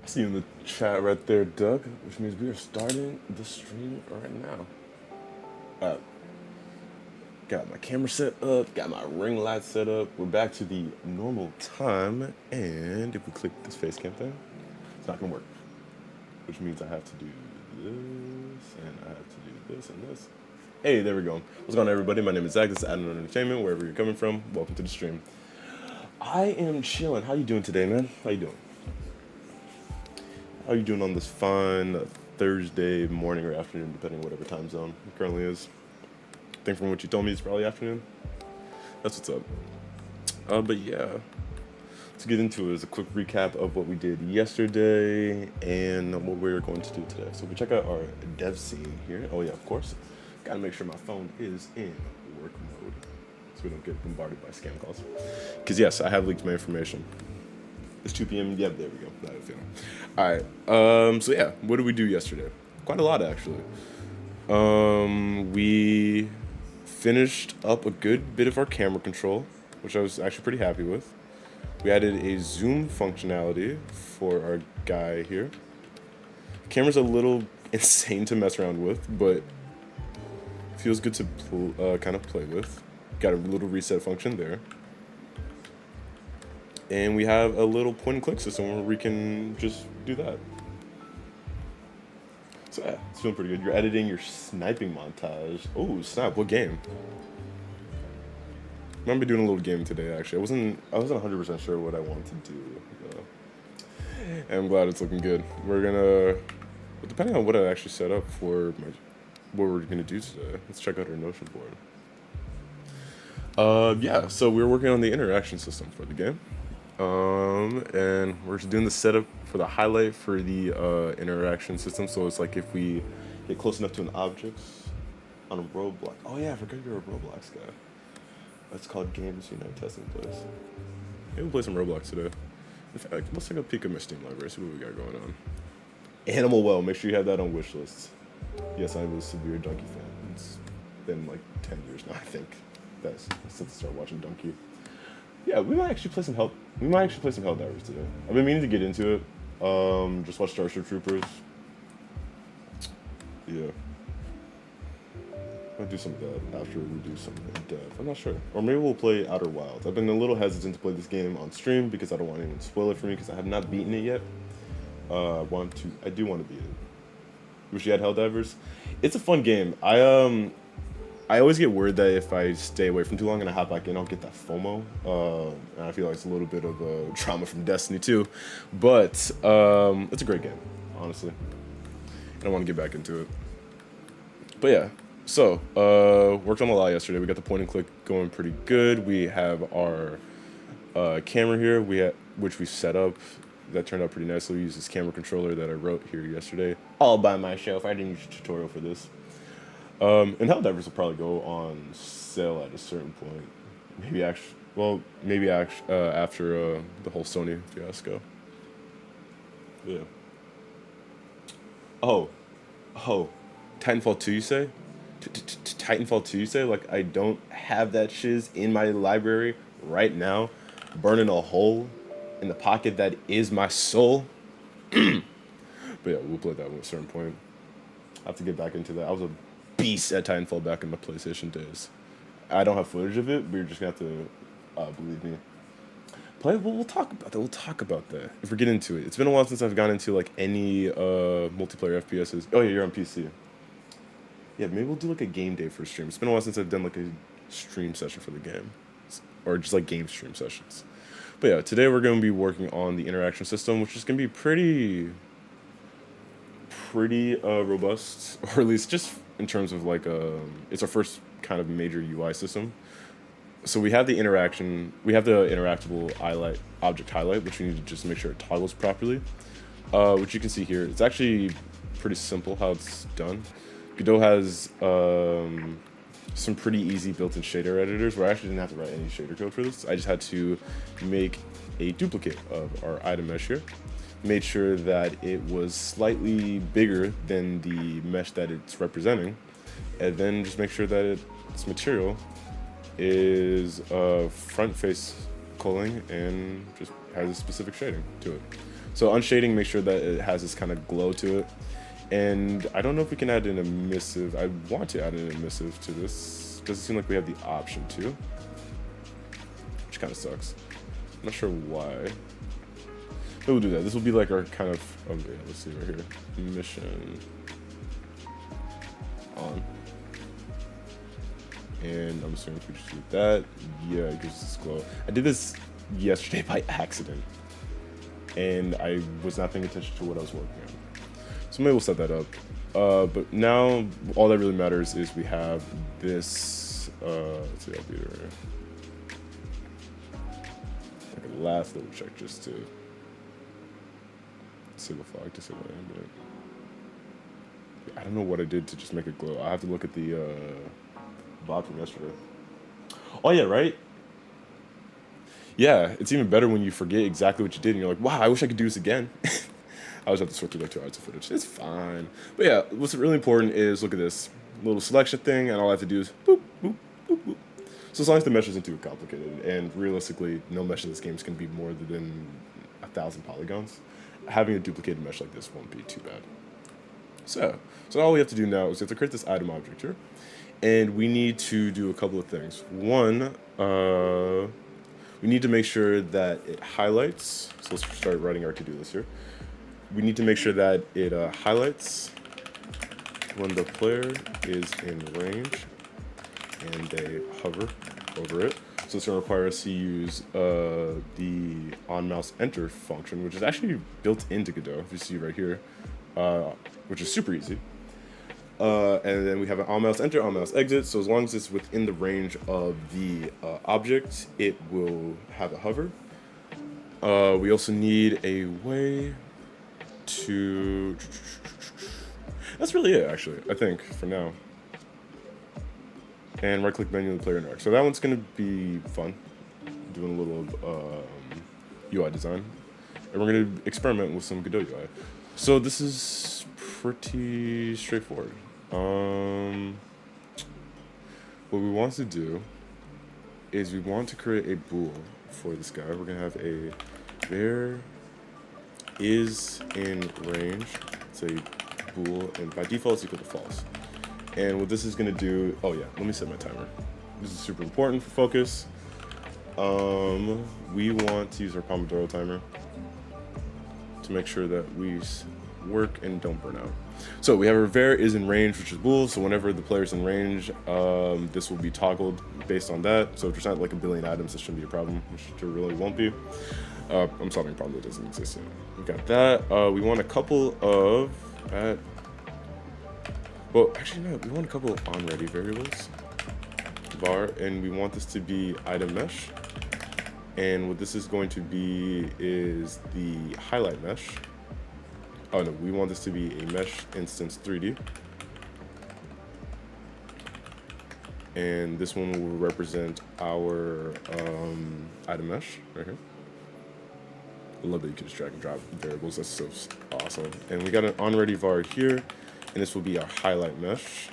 I see you in the chat right there, Doug, which means we are starting the stream right now. Uh, got my camera set up, got my ring light set up. We're back to the normal time, and if we click this face cam thing, it's not gonna work. Which means I have to do this, and I have to do this and this. Hey, there we go. What's going on, everybody? My name is Zach. This is Adam Entertainment, wherever you're coming from. Welcome to the stream. I am chilling. How you doing today, man? How you doing? How are you doing on this fine Thursday morning or afternoon, depending on whatever time zone it currently is? I think from what you told me, it's probably afternoon. That's what's up. But yeah, to get into it is a quick recap of what we did yesterday and what we're going to do today. So we check out our dev scene here. Oh yeah, of course. Gotta make sure my phone is in work mode so we don't get bombarded by scam calls. Because yes, I have leaked my information. It's 2 p.m. Yeah, there we go. I have a feeling. All right. So yeah, what did we do yesterday? Quite a lot, actually. We finished up a good bit of our camera control, which I was actually pretty happy with. We added a zoom functionality for our guy here. Camera's a little insane to mess around with, but feels good to kind of play with. Got a little reset function there. And we have a little point and click system where we can just do that. So yeah, it's feeling pretty good. You're editing your sniping montage. Oh, snap, what game? I'm gonna be doing a little game today, actually. I wasn't 100% sure what I wanted to do. And I'm glad it's looking good. We're gonna, depending on what I actually set up for what we're gonna do today, let's check out our Notion board. Yeah, so we're working on the interaction system for the game. And we're just doing the setup for the highlight for the interaction system. So it's like if we get close enough to an object on a roadblock. Oh yeah, I forgot you're a Roblox guy. That's called Games Unite Testing Place. Maybe we'll play some Roblox today. In fact, let's take a peek at my Steam library, see what we got going on. Animal Well, make sure you have that on wish lists. Yes, I'm a severe Donkey fan. It's been like 10 years now, I think. That's since I started watching Donkey. Yeah, we might actually play some Hell. We might actually play some Helldivers today. I've been meaning to get into it. Just watch Starship Troopers. Yeah. Might do some of that after we do some dev. I'm not sure. Or maybe we'll play Outer Wilds. I've been a little hesitant to play this game on stream because I don't want anyone to spoil it for me because I have not beaten it yet. I do want to beat it. Wish you had Helldivers. It's a fun game. I always get worried that if I stay away from too long and I hop back in, I'll get that FOMO. And I feel like it's a little bit of a trauma from Destiny too. But it's a great game, honestly. And I want to get back into it. But yeah, so worked on a lot yesterday. We got the point and click going pretty good. We have our camera here, which we set up. That turned out pretty nicely. We used this camera controller that I wrote here yesterday, all by myself. I didn't use a tutorial for this. And Helldivers will probably go on sale at a certain point. Maybe after the whole Sony fiasco. Yeah. Oh, Titanfall 2, you say? Titanfall 2, you say? Like, I don't have that shiz in my library right now, burning a hole in the pocket that is my soul. But yeah, we'll play that at a certain point. I have to get back into that. I was a beast at Titanfall back in my PlayStation days. I don't have footage of it, but you're just gonna have to believe me. We'll talk about that. We'll talk about that if we get into it. It's been a while since I've gone into like any multiplayer FPSs. Oh yeah, you're on PC. Yeah, maybe we'll do like a game day for a stream. It's been a while since I've done like a stream session for the game, or just like game stream sessions. But yeah, today we're going to be working on the interaction system, which is going to be pretty robust, or at least just in terms of like it's our first kind of major UI system. So we have the interactable object highlight, which we need to just make sure it toggles properly, which you can see here. It's actually pretty simple how it's done. Godot has some pretty easy built-in shader editors where I actually didn't have to write any shader code for this. I just had to make a duplicate of our item mesh here, made sure that it was slightly bigger than the mesh that it's representing, and then just make sure that its material is front face culling and just has a specific shading to it. So unshading, make sure that it has this kind of glow to it. And I don't know if we can add an emissive. I want to add an emissive to this. Doesn't seem like we have the option to, which kind of sucks. I'm not sure why. But we'll do that. This will be like our kind of, yeah, let's see right here. Mission on. And I'm assuming if we just do that, yeah, it gives this glow. I did this yesterday by accident, and I was not paying attention to what I was working on. So maybe we'll set that up. But now all that really matters is we have this, let's see, I'll do it right here. Like a last little check just to disable fog, disable ambient. I don't know what I did to just make it glow. I have to look at the VOD from yesterday. Oh yeah, right? Yeah, it's even better when you forget exactly what you did and you're like, wow, I wish I could do this again. I always have to sort through like 2 hours of footage. It's fine. But yeah, what's really important is, look at this little selection thing, and all I have to do is boop, boop, boop, boop. So as long as the mesh isn't too complicated, and realistically, no mesh in this game is going to be more than 1,000 polygons, having a duplicated mesh like this won't be too bad. So all we have to do now is we have to create this item object here, and we need to do a couple of things. One, we need to make sure that it highlights. So let's start writing our to-do list here. We need to make sure that it highlights when the player is in range and they hover over it. So it's going to require us to use the on-mouse enter function, which is actually built into Godot, if you see right here, which is super easy. And then we have an on mouse enter, on mouse exit. So as long as it's within the range of the object, it will have a hover. We also need a way to... That's really it, actually, I think, for now. And right-click menu in the player network. So that one's going to be fun, doing a little UI design. And we're going to experiment with some Godot UI. So this is pretty straightforward. What we want to do is we want to create a bool for this guy. We're going to have a there is in range. It's a bool, and by default it's equal to false. And what this is going to do, oh yeah, let me set my timer. This is super important for focus. We want to use our Pomodoro timer to make sure that we work and don't burn out. So we have our var is in range, which is bool. So whenever the player's in range, this will be toggled based on that. So if there's not like a billion items, this shouldn't be a problem, which there really won't be. I'm solving a problem that doesn't exist yet. We got that. We want a couple of well, actually no, we want a couple of onReady variables, var, and we want this to be item mesh. And what this is going to be is the highlight mesh. Oh no, we want this to be a mesh instance 3D. And this one will represent our item mesh right here. I love that you can just drag and drop variables, that's so awesome. And we got an onReady var here, and this will be our highlight mesh.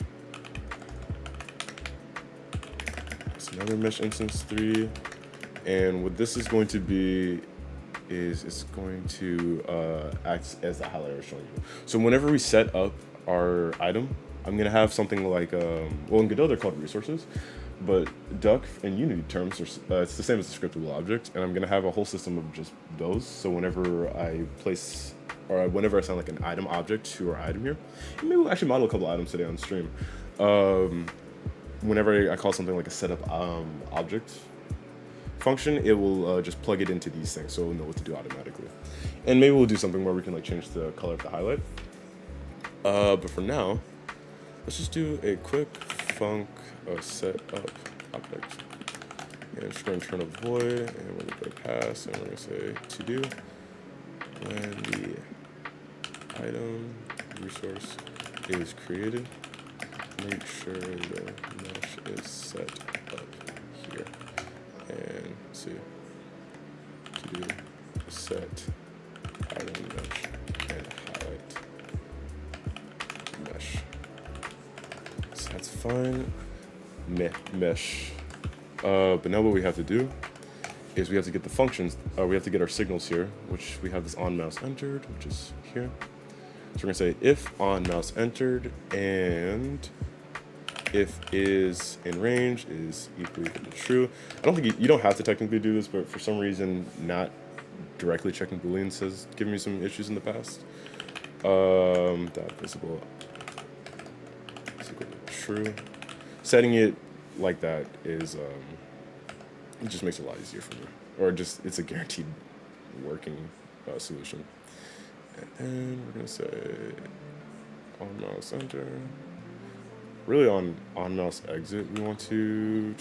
It's another mesh instance 3. And what this is going to be is it's going to act as the highlighter I was showing you. So whenever we set up our item, I'm gonna have something like, well in Godot they're called resources, but Duck and Unity terms are, it's the same as a scriptable object, and I'm gonna have a whole system of just those. So whenever I place, or whenever I assign like an item object to our item here, and maybe we'll actually model a couple items today on stream. Whenever I call something like a setup object function, it will just plug it into these things, so it'll know what to do automatically. And maybe we'll do something where we can like change the color of the highlight. But for now, let's just do a quick func set up object. And it's going to turn a void, and we're going to go pass, and we're going to say to do when the item resource is created, make sure the mesh is set up here. And let's see, to do set item mesh and highlight mesh. So that's fine. Mesh. But now what we have to do is we have to get the functions, we have to get our signals here, which we have this on mouse entered, which is here. So we're gonna say if on mouse entered and if is in range is equal to true. I don't think you don't have to technically do this, but for some reason not directly checking booleans has given me some issues in the past. That visible is equal to true. Setting it like that is it just makes it a lot easier for me, or just it's a guaranteed working solution. And then we're gonna say on mouse enter. Really on mouse exit, we want to,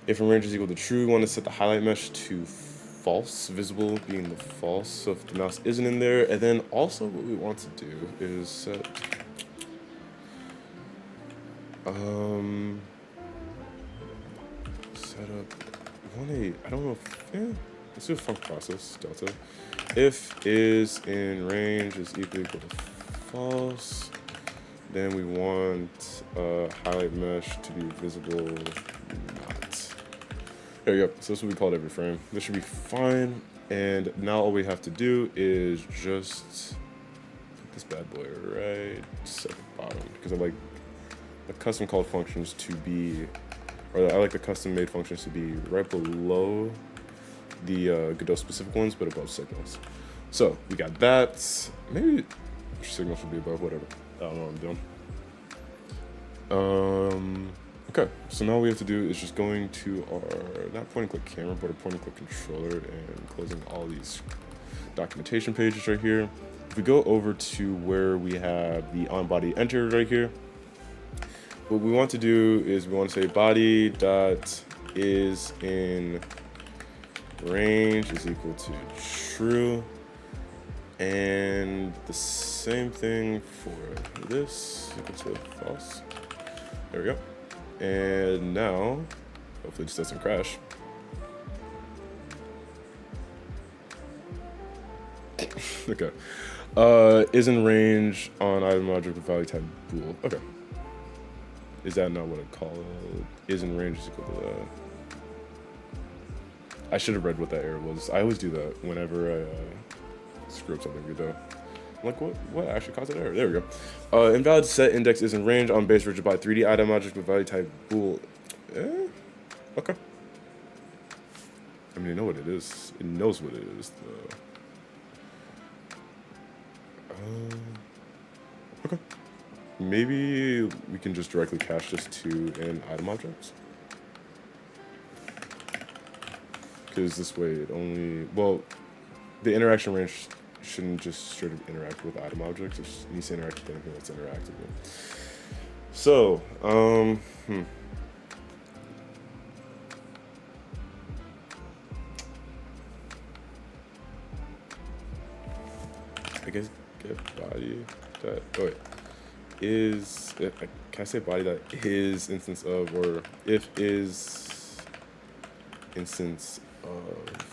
if in range is equal to true, we want to set the highlight mesh to false, visible being the false, so if the mouse isn't in there. And then also what we want to do is set, set up, I don't know if, let's do a func process, delta. If is in range is equal to false, then we want highlight mesh to be visible not. There you go. So this is what we call it every frame. This should be fine. And now all we have to do is just put this bad boy right at the bottom, because I like the custom called functions to be, or I like the custom made functions to be right below the Godot specific ones, but above signals. So we got that. Maybe signal should be above, whatever. I don't know what I'm doing. Okay, so now all we have to do is just going to our, not point and click camera, but a point and click controller, and closing all these documentation pages right here. if we go over to where we have the on body entered right here, what we want to do is we want to say body dot is in range is equal to true, and the same thing for this equal to false. There we go. And now, hopefully this doesn't crash. Okay. Is in range on item object with value type bool. Okay. Is that not what I call it? Is in range is equal to that. I should have read what that error was. I always do that whenever I screw up something, though. I'm like, what actually caused that error? There we go. Invalid set index is in range on base rigid by 3D item object with value type bool. Okay. I mean, I know what it is. It knows what it is, though. Okay. Maybe we can just directly cache this to an item object. Because this way it only, well, the interaction range shouldn't just straight up interact with item objects. It needs to interact with anything that's interactive with. So, I guess get body that, oh wait, is, can I say body that is instance of, or if is instance of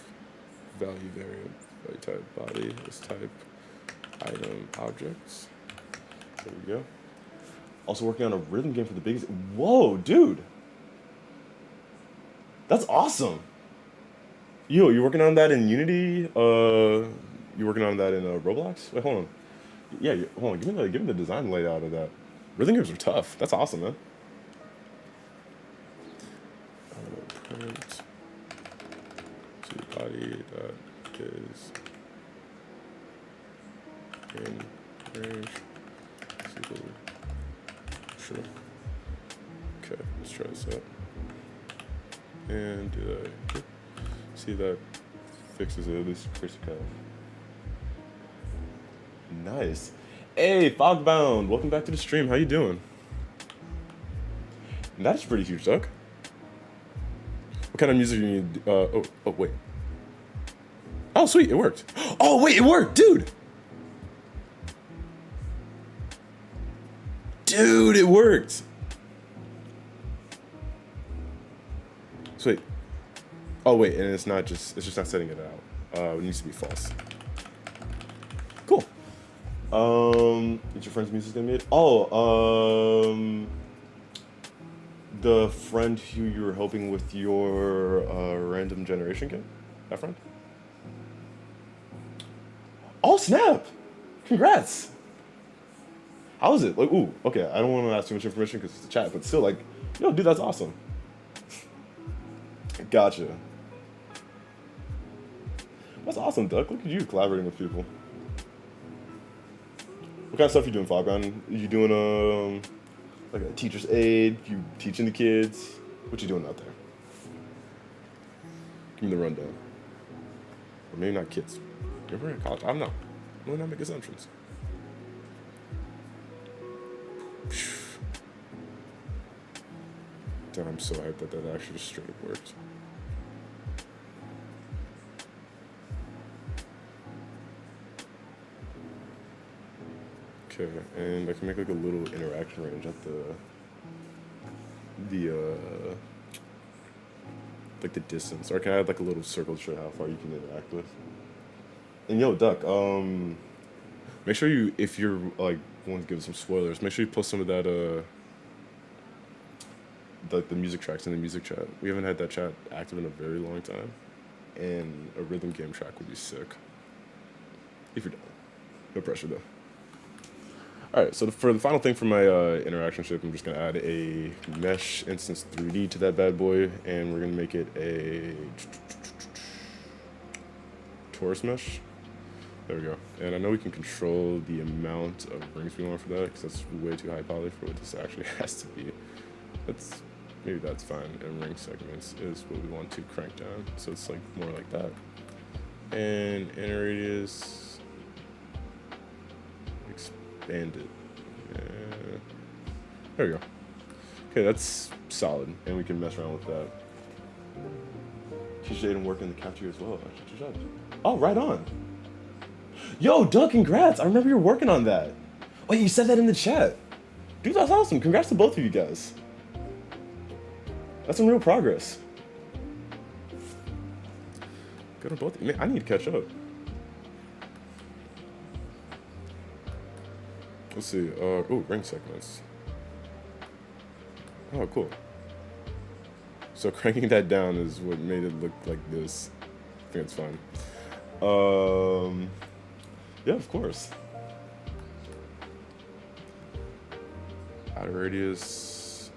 value variable, value type body is type item objects. There we go. Also working on a rhythm game for the biggest, whoa, dude. That's awesome. Yo, you're working on that in Unity? You're working on that in Roblox? Wait, hold on. Yeah, hold on. Give me the design layout of that. Rhythm games are tough. That's awesome, man. Print to body that is in range. Sure. Okay, let's try this out. And see if that fixes it, at least pretty kind of. Nice. Hey, Fogbound, welcome back to the stream. How you doing? That's pretty huge, Doug. What kind of music do you need? Oh, wait. Oh, sweet, it worked. Oh, wait, it worked, dude. Dude, it worked. Sweet. Oh, wait, and it's just not setting it out. It needs to be false. Cool. It's your friend's music made? Oh, the friend who you were helping with your random generation game? That friend? Oh, snap! Congrats! How is it? Like, ooh, okay, I don't want to ask too much information because it's a chat, but still, like, yo, dude, that's awesome. Gotcha. That's awesome, Duck. Look at you collaborating with people. What kind of stuff you doing, Fogbound? You doing like a teacher's aid? You teaching the kids? What you doing out there? Give me the rundown. Or maybe not kids. You're in college. I don't know. I'm gonna not make assumptions. Damn, I'm so hyped that actually just straight up worked. Okay, and I can make like a little interaction range at like the distance, or can I add like a little circle to show how far you can interact with? And yo, Duck, make sure you, if you're like want to give some spoilers, make sure you post some of that the music tracks in the music chat. We haven't had that chat active in a very long time, and a rhythm game track would be sick. If you're down. No pressure though. Alright, so for the final thing for my interaction ship, I'm just going to add a mesh instance 3D to that bad boy, and we're going to make it a torus mesh. There we go. And I know we can control the amount of rings we want for that, because that's way too high poly for what this actually has to be. Maybe that's fine, and ring segments is what we want to crank down, so it's like more like that. And inner radius, expand it. There we go. Okay, that's solid, and we can mess around with that. She's and work in the cafeteria as well. Oh, right on. Yo, Doug, congrats! I remember you were working on that. Oh, you said that in the chat. Dude, that's awesome. Congrats to both of you guys. That's some real progress. Good on both. Man, I need to catch up. Let's see. Oh, ring segments. Oh, cool. So cranking that down is what made it look like this. I think it's fine. Yeah, of course. Outer radius.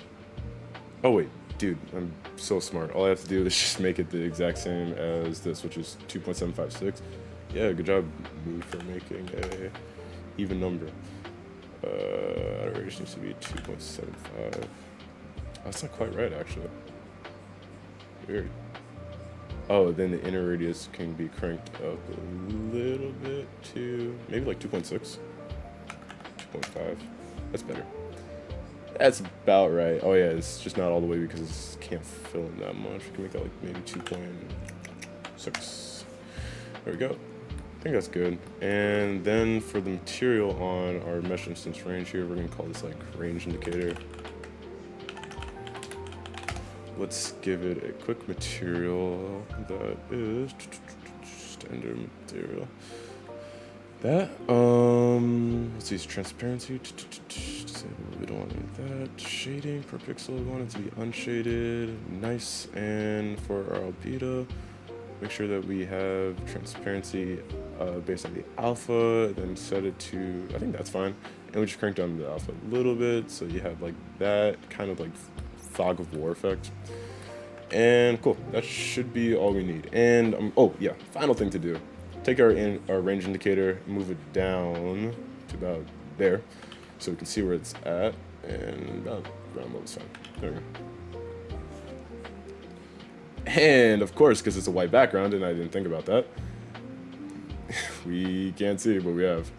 Oh wait, dude, I'm so smart. All I have to do is just make it the exact same as this, which is 2.756. Yeah, good job, Mood, for making a even number. Outer radius needs to be 2.75. That's not quite right, actually. Weird. Oh, then the inner radius can be cranked up a little bit to maybe like 2.6, 2.5. That's better. That's about right. Oh yeah, it's just not all the way because it can't fill in that much. We can make that like maybe 2.6. There we go. I think that's good. And then for the material on our mesh instance range here, we're gonna call this like range indicator. Let's give it a quick material that is standard material. That let's see, transparency. We don't want any of that. Shading per pixel, we want it to be unshaded, nice. And for our albedo, make sure that we have transparency based on the alpha, then set it to, I think that's fine. And we just crank down the alpha a little bit, so you have like that kind of like fog of war effect. And cool, that should be all we need. And oh yeah, final thing to do. Take our range indicator, move it down to about there, so we can see where it's at, and about ground level's fine. There we go. And of course, because it's a white background, and I didn't think about that, we can't see what we have.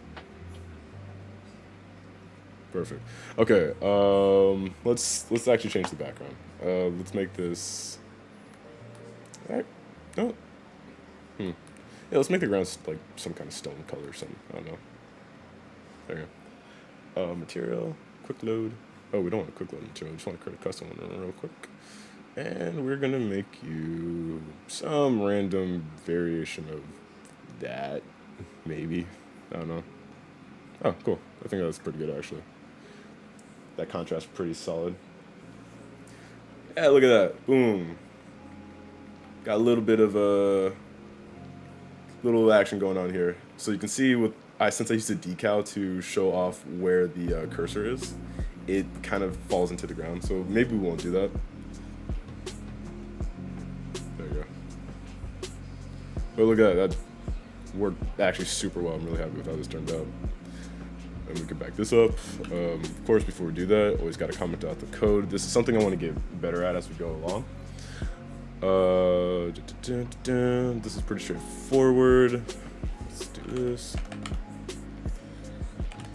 Perfect. Okay, let's actually change the background. Let's make this. All right. No. Yeah, let's make the ground like some kind of stone color or something. I don't know. There you go. Material, quick load. Oh, we don't want a quick load material. We just want to create a custom one real quick. And we're gonna make you some random variation of that, maybe. I don't know. Oh, cool. I think that's pretty good actually. That contrast pretty solid. Yeah, look at that. Boom. Got a little bit of a little action going on here. So you can see with since I used a decal to show off where the cursor is, it kind of falls into the ground. So maybe we won't do that. There you go. But look at that. That worked actually super well. I'm really happy with how this turned out. And we can back this up. Of course, before we do that, always got to comment out the code. This is something I want to get better at as we go along. This is pretty straightforward. Let's do this.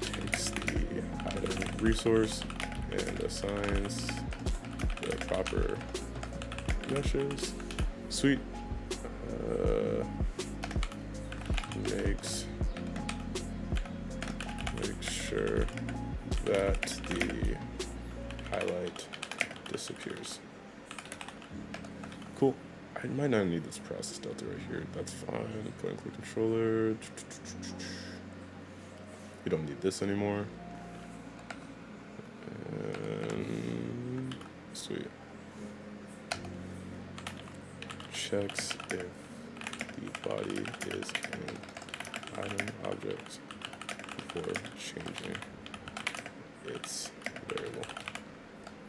Takes the item resource and assigns the proper meshes. Sweet. Make sure that the highlight disappears. Cool. I might not need this process delta right here. That's fine. Point and click controller. We don't need this anymore. And sweet. Checks if the body is an item object before changing its variable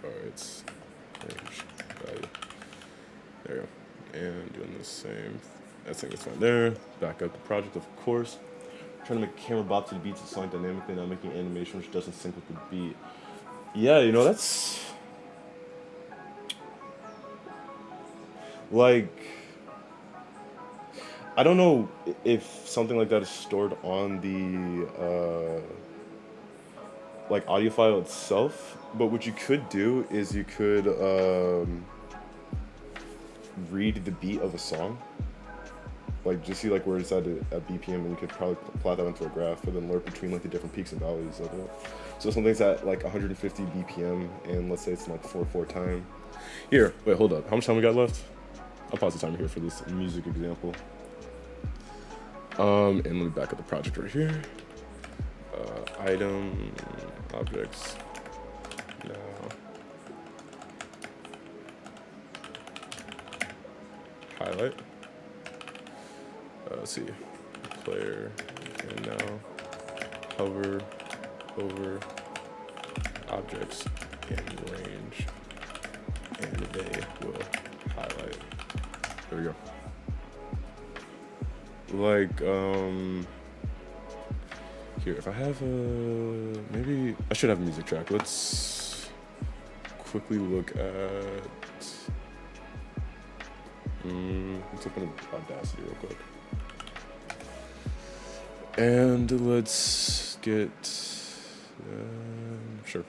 or its range value. There you go. And doing the same. I think that's fine there. Back up the project, of course. Trying to make a camera bop to the beats of the song dynamically, not making animation which doesn't sync with the beat. Yeah, you know, that's like, I don't know if something like that is stored on the like audio file itself, but what you could do is you could read the beat of a song, like just see like where it's at a BPM, and you could probably plot that into a graph and then learn between like the different peaks and valleys of it. So something's at like 150 BPM, and let's say it's like 4/4 time. Here, wait, hold up. How much time we got left? I'll pause the timer here for this music example. And let me back up the project right here. Item, objects, now. Highlight. Let's see, player, and now hover over objects in range, and they will highlight. There we go. Like, here, if I have maybe I should have a music track. Let's quickly look at, let's open Audacity real quick. And let's get, sure.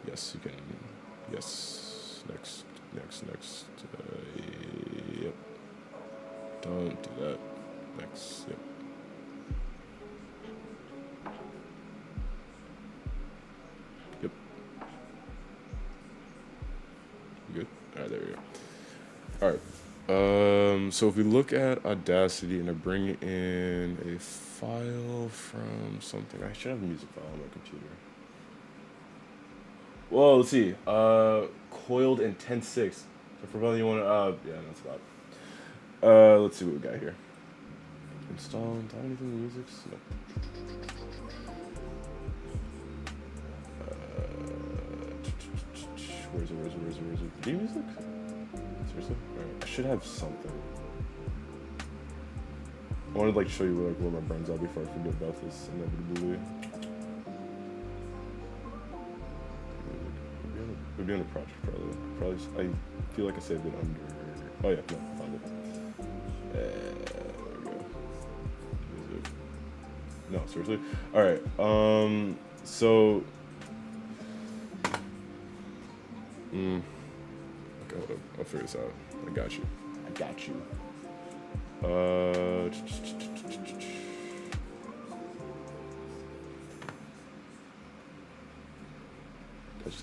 Yes, you can, yes, next. Yep. Don't do that. Next, yep. Yep. Good? Alright, there we go. Alright. So if we look at Audacity and I bring in a file from something, I should have a music file on my computer. Well, let's see. Coiled in 10.6. So for probably you want to, yeah, that's about it. Let's see what we got here. Install, anything in music? No. Where's it? Video music? Seriously? Alright, I should have something. I wanted to like show you where my brain's at before I forget about this inevitably. We'd be on a project probably. I feel like I saved it under. Oh yeah, no, I found it. There we go. Music. No, seriously. All right. So. Okay, hold up. I'll figure this out. I got you.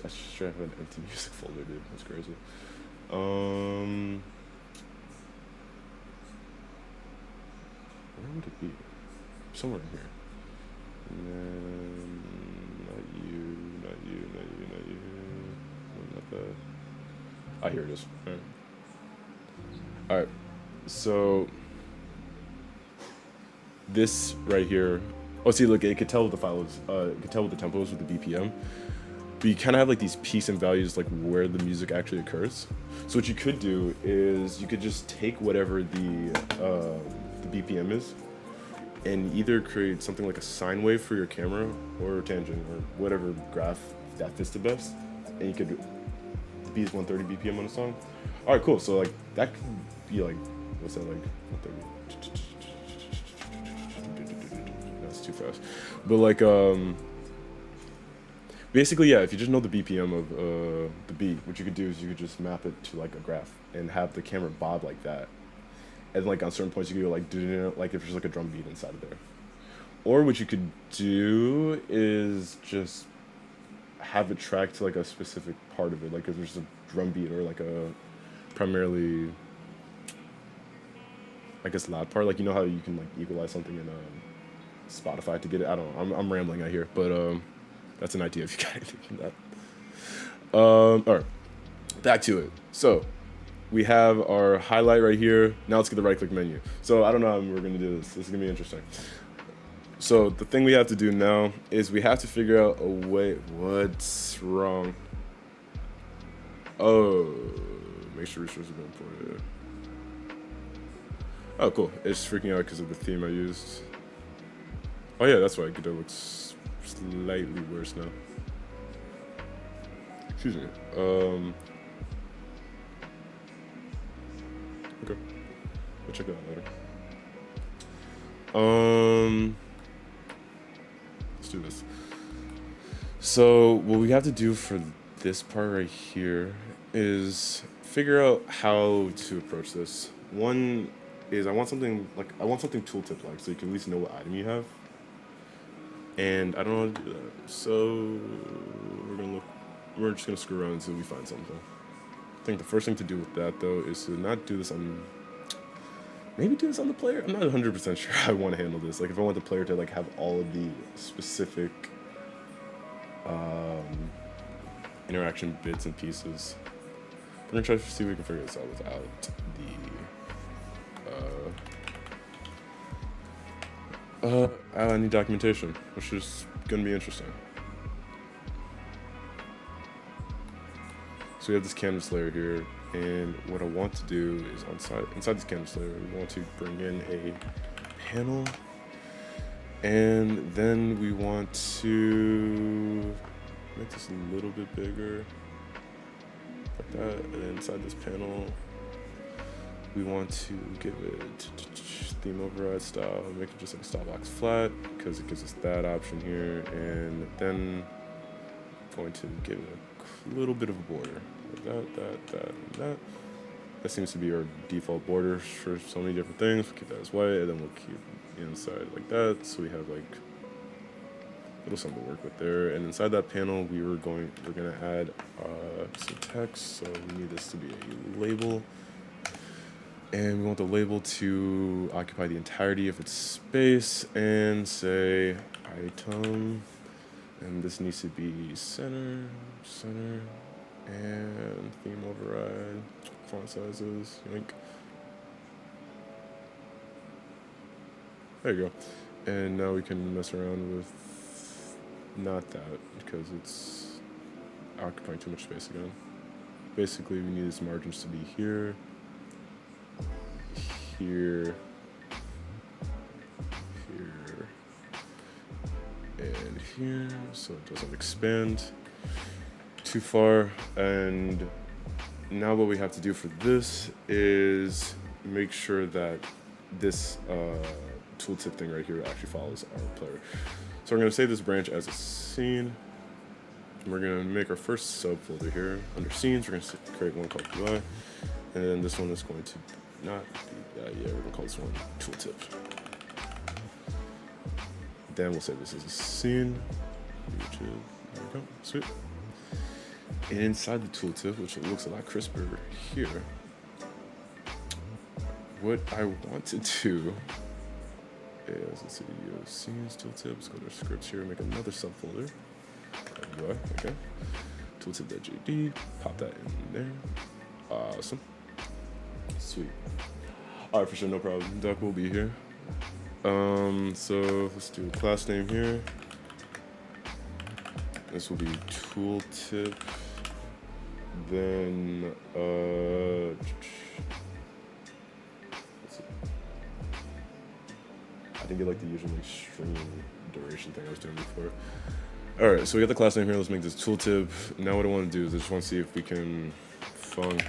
I should have an empty music folder, dude. That's crazy. Where would it be? Somewhere in here. Not you. No, not that. Ah, here it is. Alright. So this right here. Oh, see, look, it could tell what the file is. It could tell what the tempo is with the BPM. But you kind of have like these peaks and values like where the music actually occurs. So what you could do is you could just take whatever the BPM is and either create something like a sine wave for your camera or tangent or whatever graph that fits the best, and you could the beat is 130 BPM on a song. All right, cool. So like that could be like, what's that, like 130? That's too fast. But like basically, yeah, if you just know the BPM of the beat, what you could do is you could just map it to like a graph and have the camera bob like that. And like on certain points you could go like if there's like a drum beat inside of there. Or what you could do is just have it track to like a specific part of it. Like if there's a drum beat or like a primarily, I guess, loud part. Like, you know how you can like equalize something in Spotify to get it? I don't know. I'm rambling out here, but that's an idea if you got anything from that. All right, back to it. So we have our highlight right here. Now let's get the right-click menu. So I don't know how we're gonna do this. This is gonna be interesting. So the thing we have to do now is we have to figure out a way. What's wrong? Oh, make sure resources have been imported. Oh, cool. It's freaking out because of the theme I used. Oh yeah, that's why Godot looks slightly worse now. Excuse me. Okay. We'll check that out later. let's do this. So what we have to do for this part right here is figure out how to approach this. One is I want something tooltip like, so you can at least know what item you have. And I don't know how to do that. So we're just gonna screw around until we find something. I think the first thing to do with that though is to not do this on, maybe do this on the player. I'm not 100% sure how I want to handle this. Like if I want the player to like have all of the specific interaction bits and pieces. We're gonna try to see if we can figure this out without the I need documentation, which is gonna be interesting. So we have this canvas layer here, and what I want to do is inside this canvas layer, we want to bring in a panel, and then we want to make this a little bit bigger, like that. And then inside this panel, we want to give it theme override style, make it just like a style box flat, because it gives us that option here. And then I'm going to give it a little bit of a border, like that. That seems to be our default borders for so many different things. We'll keep that as white, and then we'll keep the inside like that, so we have like a little something to work with there. And inside that panel, we're gonna add some text. So we need this to be a label, and we want the label to occupy the entirety of its space and say item, and this needs to be center, and theme override, font sizes, yoink. There you go. And now we can mess around with not that, because it's occupying too much space again. Basically, we need its margins to be here, here, and here, so it doesn't expand too far. And now what we have to do for this is make sure that this tooltip thing right here actually follows our player. So we're going to save this branch as a scene. We're going to make our first subfolder here. Under scenes, we're going to create one called UI, and then this one is going to not be, we're going to call this one tooltip. Then we'll save this as a scene, which is, there we go, sweet. And inside the tooltip, which looks a lot crisper here, what I want to do is, let's see, scenes, tooltip, let's go to our scripts here, make another subfolder, UI, okay, tooltip.jd, pop that in there, awesome, sweet. All right, for sure, no problem, duck will be here. So let's do a class name here. This will be tooltip. Then let's see. I didn't get like the usual like string duration thing I was doing before. All right, so we got the class name here. Let's make this tooltip. Now what I want to do is I just want to see if we can func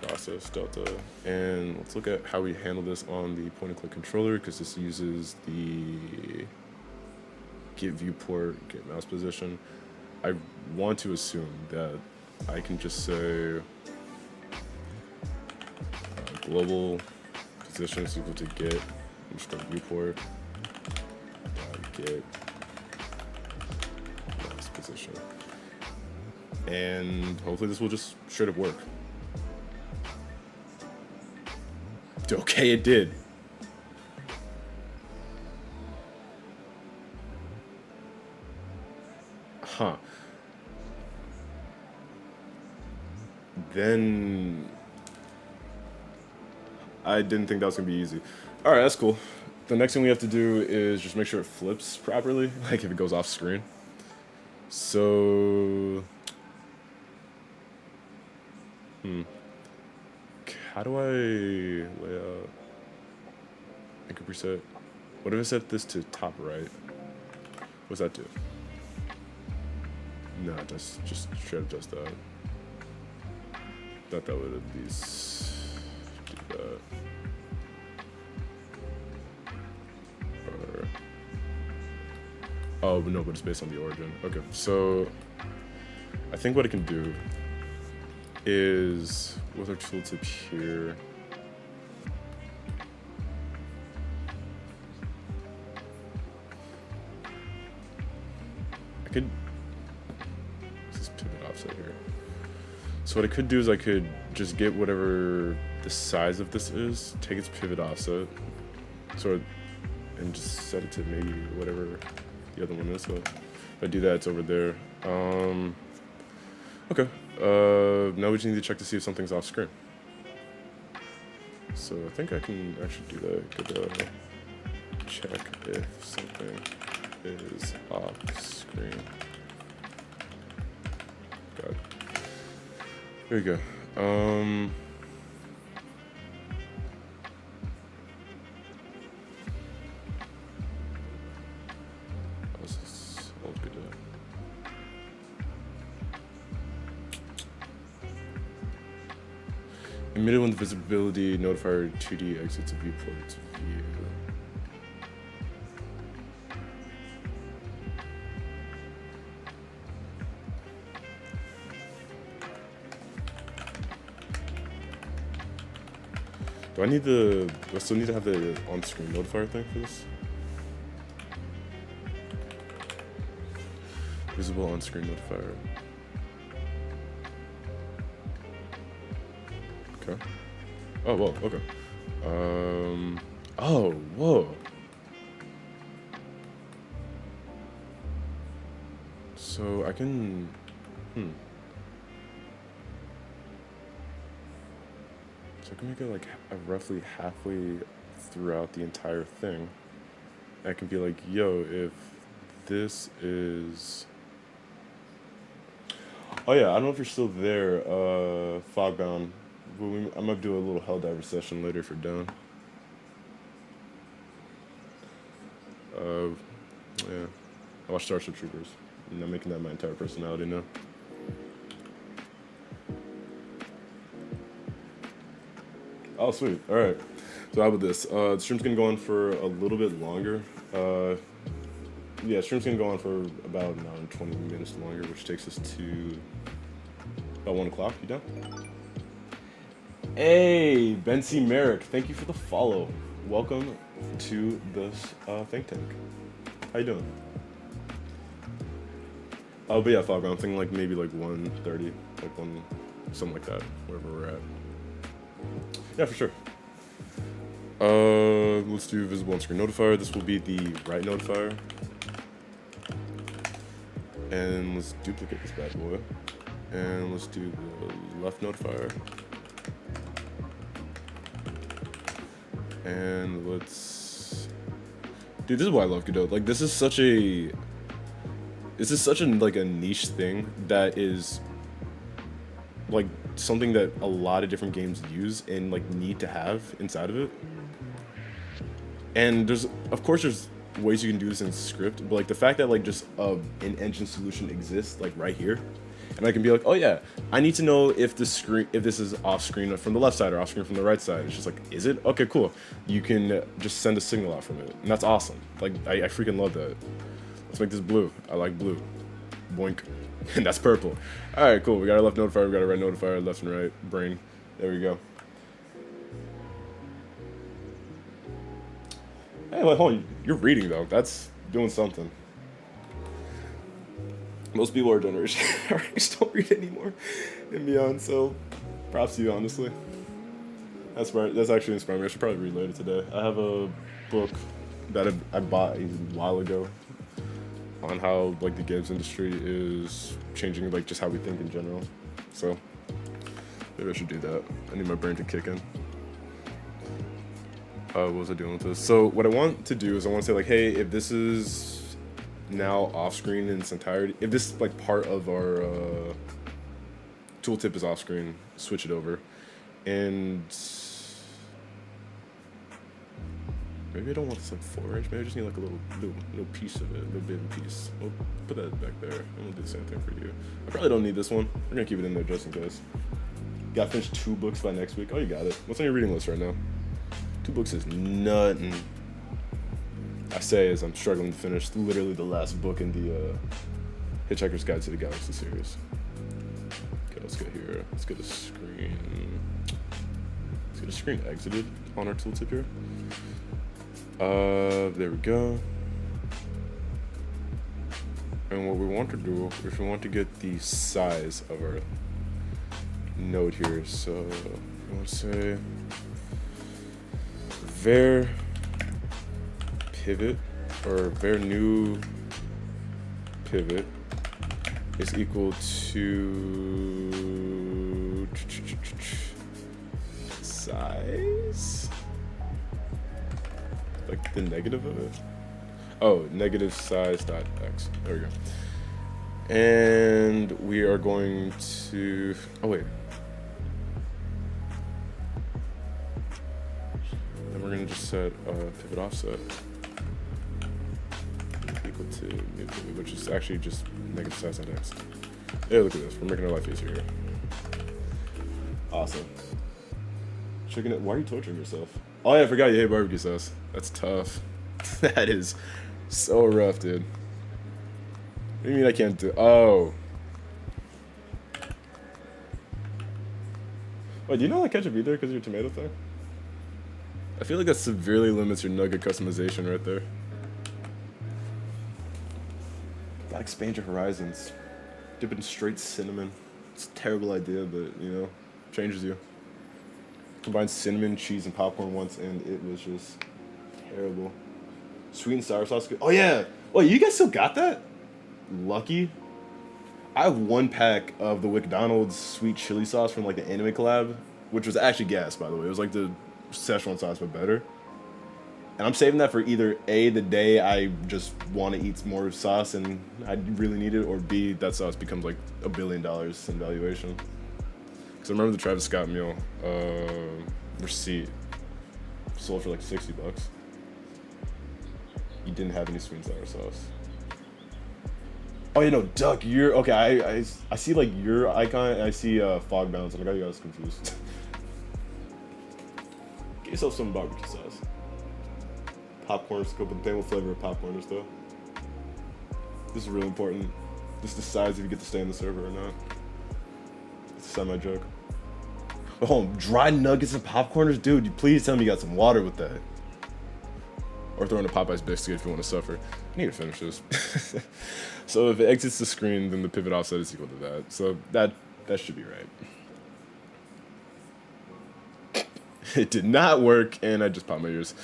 process delta, and let's look at how we handle this on the point and click controller, because this uses the get viewport, get mouse position. I want to assume that I can just say global position is equal to get, I'm just going to viewport, get mouse position, and hopefully this will just straight up work. Okay, it did. Huh. Then I didn't think that was gonna be easy. All right, that's cool. The next thing we have to do is just make sure it flips properly, like if it goes off screen. So, how do I lay out? Make a preset. What if I set this to top right? What's that do? No, just straight up does that. Thought that would at least do that. Oh, no, but it's based on the origin. Okay, so I think what I can do is, with our tooltip here, I could, this is pivot offset here. So what I could do is I could just get whatever the size of this is, take its pivot offset, and just set it to maybe whatever the other one is. So if I do that, it's over there. Okay. Now we just need to check to see if something's off screen. So I think I can actually do that. Could check if something is off screen. Got it. There you go. Emitted when the visibility notifier 2D exits a viewport view. Do I still need to have the on-screen notifier thing for this? Visible on-screen notifier. Okay. Oh, whoa, okay. Oh, whoa. So I can, So I can make it like roughly halfway throughout the entire thing. I can be like, yo, if this is... Oh yeah, I don't know if you're still there, Fogbound. I might do a little Helldiver session later if you're down. Yeah. I watch Starship Troopers. I'm making that my entire personality now. Oh, sweet. All right. So how about this? The stream's gonna go on for a little bit longer. Yeah, stream's gonna go on for about an hour and 20 minutes longer, which takes us to about 1 o'clock. You done? Hey, Ben C. Merrick, thank you for the follow. Welcome to this think tank. How you doing? Oh, but yeah, Fog, I'm thinking like maybe like 1:30, like something like that, wherever we're at. Yeah, for sure. Let's do visible on-screen notifier. This will be the right notifier. And let's duplicate this bad boy. And let's do the left notifier. And let's... Dude, this is why I love Godot. Like, this is such a like a niche thing that is like something that a lot of different games use and like need to have inside of it. And there's ways you can do this in script, but like the fact that like just an engine solution exists like right here, and I can be like, oh yeah, I need to know if this is off screen from the left side or off screen from the right side. It's just like, is it? Okay, cool. You can just send a signal out from it, and that's awesome. Like I freaking love that. Let's make this blue. I like blue. Boink. And that's purple. All right, cool. We got our left notifier, we got our right notifier, left and right, brain. There we go. Hey, wait, hold on. You're reading, though. That's doing something. Most people our generation don't read anymore and beyond, so props to you, honestly. That's actually inspiring me. I should probably read later today. I have a book that I bought a while ago on how like the games industry is changing like just how we think in general. So maybe I should do that. I need my brain to kick in. What was I doing with this? So what I want to do is I want to say like, hey, if this is now off screen in its entirety, if this like part of our tooltip is off screen, switch it over. And maybe I don't want this like 4-inch. Maybe I just need like a little piece of it, a little bit of a piece. We'll put that back there. I'm gonna do the same thing for you. I probably don't need this one. We're gonna keep it in there just in case. Got to finish 2 books by next week. Oh, you got it. What's on your reading list right now? 2 books is nothing. I say as I'm struggling to finish literally the last book in the Hitchhiker's Guide to the Galaxy series. Okay, let's get here. Let's get a screen. Let's get a screen exited on our tooltip here. There we go. And what we want to do is we want to get the size of our node here. So I want to say var pivot or var new pivot is equal to size, like the negative of it. Oh, negative size dot x. There we go. And we are going to. Oh wait. Then we're gonna just set pivot offset equal to new pivot, which is actually just negative size dot x. Hey, look at this. We're making our life easier here. Awesome. Chicken it. Why are you torturing yourself? Oh yeah, I forgot you hate barbecue sauce. That's tough. That is so rough, dude. What do you mean I can't do? Oh. Wait, do you not like ketchup either because of your tomato thing? I feel like that severely limits your nugget customization right there. Gotta expand your horizons. Dip it in straight cinnamon. It's a terrible idea, but you know, changes you. Combined cinnamon, cheese, and popcorn once, and it was just terrible. Sweet and sour sauce. Oh yeah. Oh, you guys still got that? Lucky. I have one pack of the McDonald's sweet chili sauce from like the anime collab, which was actually gas, by the way. It was like the Szechuan sauce, but better. And I'm saving that for either A, the day I just want to eat more sauce and I really need it, or B, that sauce becomes like $1 billion in valuation. Because I remember the Travis Scott meal receipt sold for like $60. You didn't have any sweet and sour sauce. Oh, you know, Duck, you're okay. I see like your icon and I see Fog Bounce, and I got you guys confused. Get yourself some barbecue sauce. Popcorn scoop and thing with flavor of popcorn and stuff. This is really important. This decides if you get to stay in the server or not. It's a semi-joke. Oh, dry nuggets and popcorners? Dude, please tell me you got some water with that. Or throw in a Popeye's biscuit if you want to suffer. I need to finish this. So if it exits the screen, then the pivot offset is equal to that. So that should be right. It did not work, and I just popped my ears.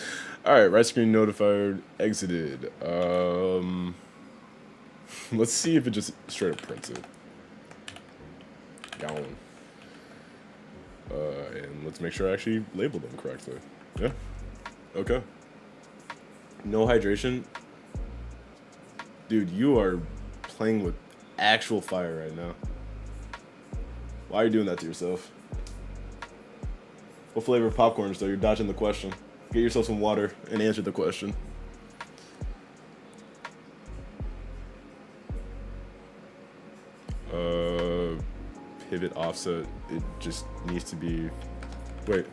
All right, right screen notified, exited. Let's see if it just straight up prints it. Gone. And let's make sure I actually labeled them correctly. Yeah. Okay. No hydration. Dude, you are playing with actual fire right now. Why are you doing that to yourself? What flavor of popcorn is though? You're dodging the question. Get yourself some water and answer the question. Pivot offset. It just needs to be. Wait.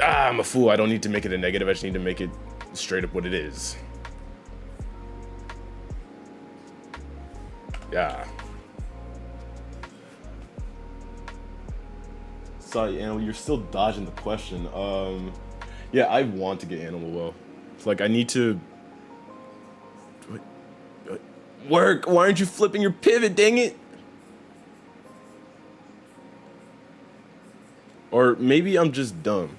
Ah, I'm a fool. I don't need to make it a negative. I just need to make it straight up what it is. Yeah. Sorry, Animal, you're still dodging the question. Yeah, I want to get Animal well. It's like I need to work. Why aren't you flipping your pivot? Dang it! Or maybe I'm just dumb.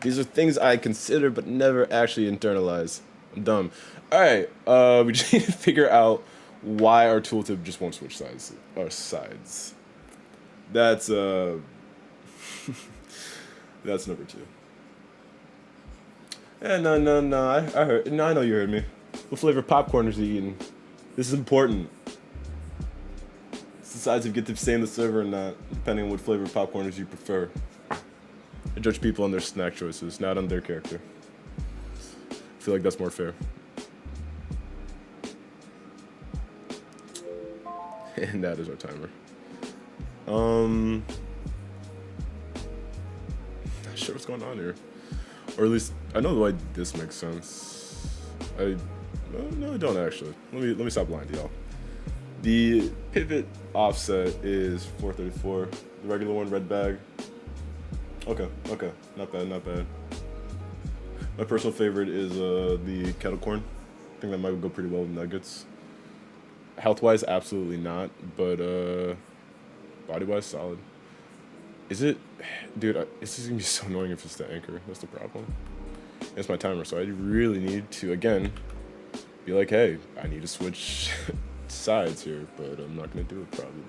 These are things I consider but never actually internalize. I'm dumb. All right, we just need to figure out why our tooltip just won't switch sides. Our sides. That's that's number 2. Yeah, no. I heard. No, I know you heard me. What flavor popcorn is you eating? This is important. It's the sides if you get to stay in the server or not, depending on what flavor popcorners you prefer. I judge people on their snack choices, not on their character. I feel like that's more fair. And that is our timer. Not sure what's going on here. Or at least I know why this makes sense. No, I don't actually. Let me stop lying to y'all. The pivot offset is 434. The regular one, red bag. Okay, not bad. My personal favorite is the kettle corn. I think that might go pretty well with nuggets. Health-wise, absolutely not, but body-wise, solid. Is it, dude? It's just gonna be so annoying if it's the anchor. That's the problem. It's my timer, so I really need to again be like, hey, I need to switch sides here, but I'm not gonna do it probably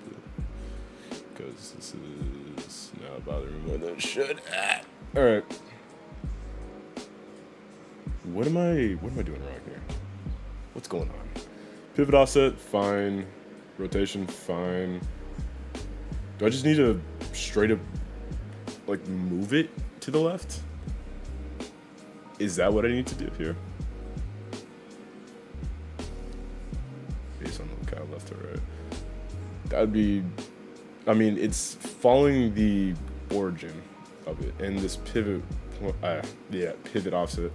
because this is now bothering me more than it should. All right. What am I doing wrong here? What's going on? Pivot offset, fine. Rotation, fine. Do I just need to straight up, like, move it to the left? Is that what I need to do here? Based on the locale, left to right. That'd be, I mean, it's following the origin of it, and this pivot, pivot offset.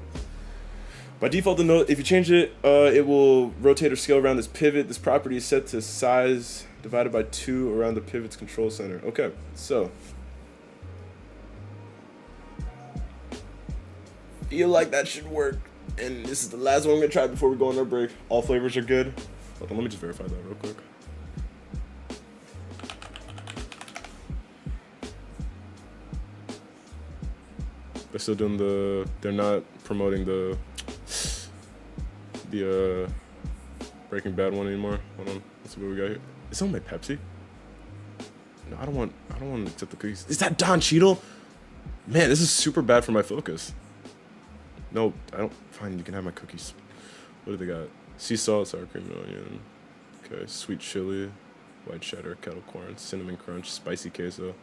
By default, the note, if you change it, it will rotate or scale around this pivot. This property is set to size divided by 2 around the pivot's control center. Okay, so. Feel like that should work. And this is the last one I'm gonna try before we go on our break. All flavors are good. Hold on, let me just verify that real quick. They're still doing they're not promoting the Breaking Bad one anymore. Hold on, let's see what we got here. Is on my Pepsi? No, I don't want to accept the cookies. Is that Don Cheadle? Man, this is super bad for my focus. No, I don't. Fine, you can have my cookies. What do they got? Sea salt, sour cream and onion. Okay, sweet chili, white cheddar, kettle corn, cinnamon crunch, spicy queso.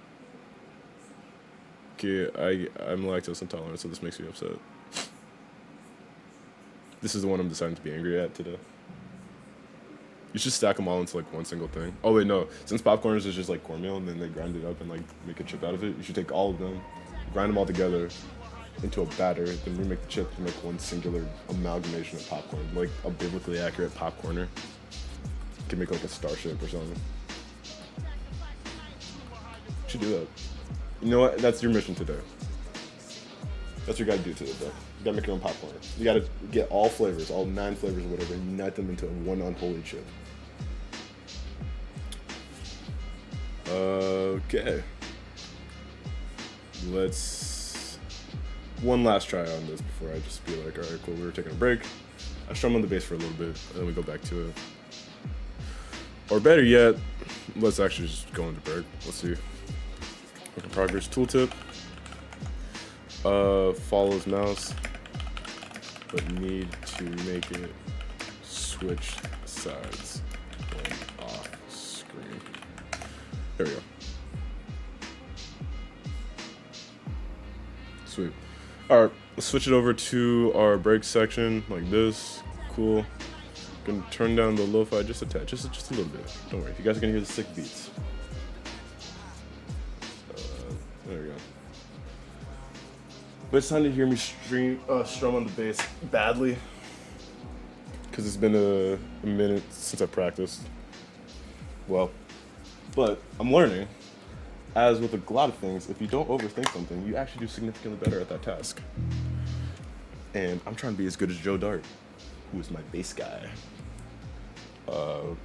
Okay, I'm lactose intolerant, so this makes me upset. This is the one I'm deciding to be angry at today. You should stack them all into like one single thing. Oh wait, no. Since popcorn is just like cornmeal and then they grind it up and like make a chip out of it, you should take all of them, grind them all together into a batter, then remake the chip and make one singular amalgamation of popcorn, like a biblically accurate popcorner. You can make like a starship or something. You should do that. You know what? That's your mission today. That's what you gotta do today, bro. You gotta make your own popcorn. You gotta get all flavors, all 9 flavors or whatever, and unite them into one unholy chip. Okay. Let's one last try on this before I just be like, all right, cool, we were taking a break. I strum on the bass for a little bit, and then we go back to it. Or better yet, let's actually just go into break. Let's see. Work in progress tooltip. Follows mouse, but need to make it switch sides when off screen. There we go. Sweet. All right, let's switch it over to our break section like this. Cool. Gonna turn down the lo-fi just a tad, just a little bit. Don't worry, you guys are gonna hear the sick beats. There we go. But it's time to hear me strum on the bass badly, because it's been a minute since I practiced. Well, but I'm learning, as with a lot of things, if you don't overthink something, you actually do significantly better at that task. And I'm trying to be as good as Joe Dart, who is my bass guy.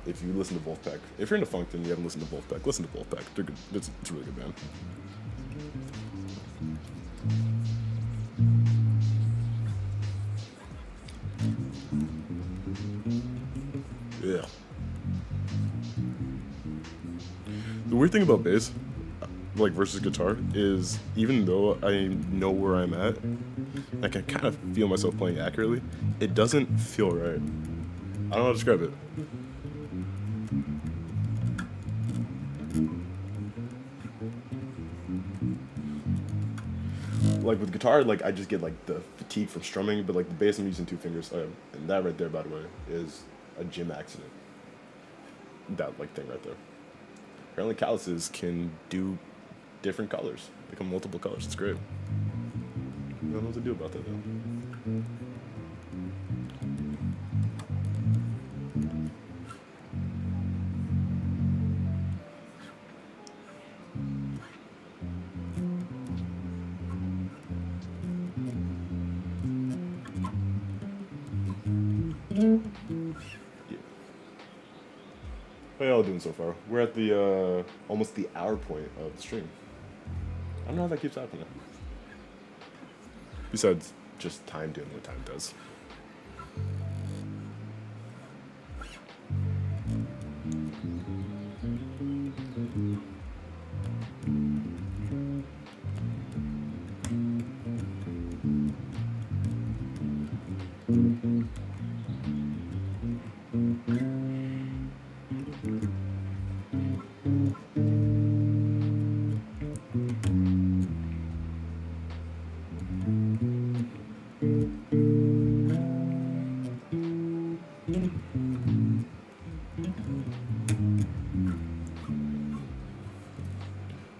If you listen to Wolfpack, if you're into funk and you haven't listened to Wolfpack, listen to Wolfpack. They're good. It's a really good band. Yeah. The weird thing about bass, like versus guitar, is even though I know where I'm at, I can kind of feel myself playing accurately, it doesn't feel right. I don't know how to describe it. Like with guitar, like I just get like the fatigue from strumming, but like the bass I'm using 2 fingers, and that right there, by the way, is a gym accident. That like thing right there. Apparently calluses can do different colors, become multiple colors. It's great. don't know what to do about that though. Yeah. How y'all doing so far? We're at the almost the hour point of the stream. I don't know how that keeps happening. Besides just time doing what time does.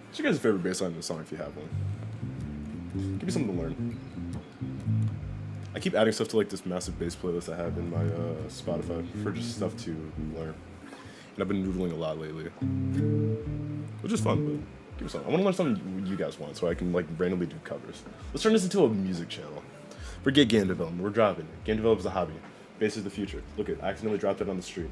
What's your guys' favorite bass line in the song if you have one? Give me something to learn. I keep adding stuff to like this massive bass playlist I have in my Spotify for just stuff to learn. And I've been noodling a lot lately, which is fun, but give me something. I want to learn something you guys want so I can like randomly do covers. Let's turn this into a music channel. Forget game development, we're dropping it. Game development is a hobby. Bass is the future. Look it, I accidentally dropped it on the street.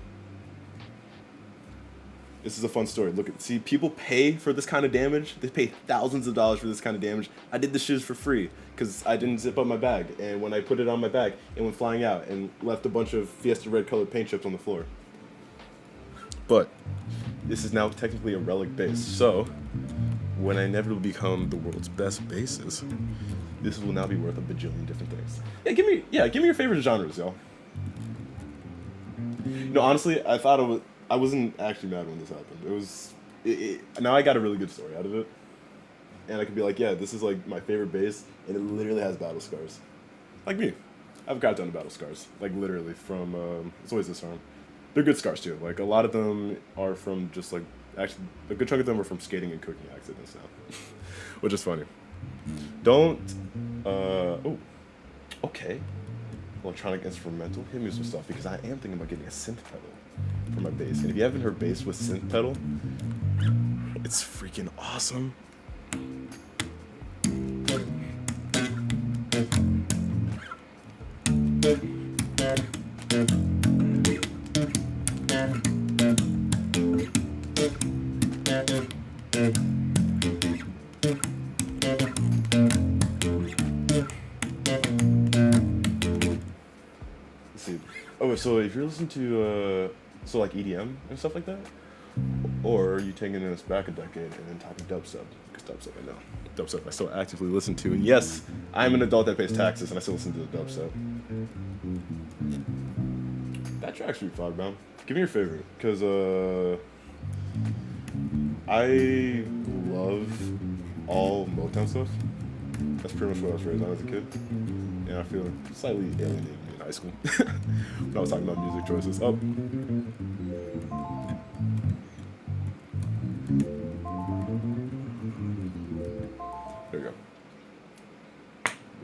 This is a fun story. Look, see, people pay for this kind of damage. They pay thousands of dollars for this kind of damage. I did the shoes for free because I didn't zip up my bag. And when I put it on my bag, it went flying out and left a bunch of Fiesta red colored paint chips on the floor. But this is now technically a relic bass. So when I inevitably become the world's best bassist, this will now be worth a bajillion different things. Give me your favorite genres, y'all. No, honestly, I wasn't actually mad when this happened. Now I got a really good story out of it. And I could be like, yeah, this is like my favorite bass, and it literally has battle scars. Like me. I have a crap ton of battle scars. Like literally from, it's always this arm. They're good scars too. Like a lot of them are from just like, actually, a good chunk of them are from skating and cooking accidents now. Which is funny. Okay. Electronic instrumental, hit me with some stuff because I am thinking about getting a synth pedal for my bass. And if you haven't heard bass with synth pedal, it's freaking awesome. So if you're listening to like EDM and stuff like that, or are you taking this back a decade and then talking dubstep? Because dubstep, I know. Dubstep I still actively listen to. And yes, I'm an adult that pays taxes and I still listen to the dubstep. That track's pretty fun, man. Give me your favorite. Because I love all Motown stuff. That's pretty much what I was raised on as a kid. And I feel slightly alienated in high school when I was talking about music choices. Oh. There we go.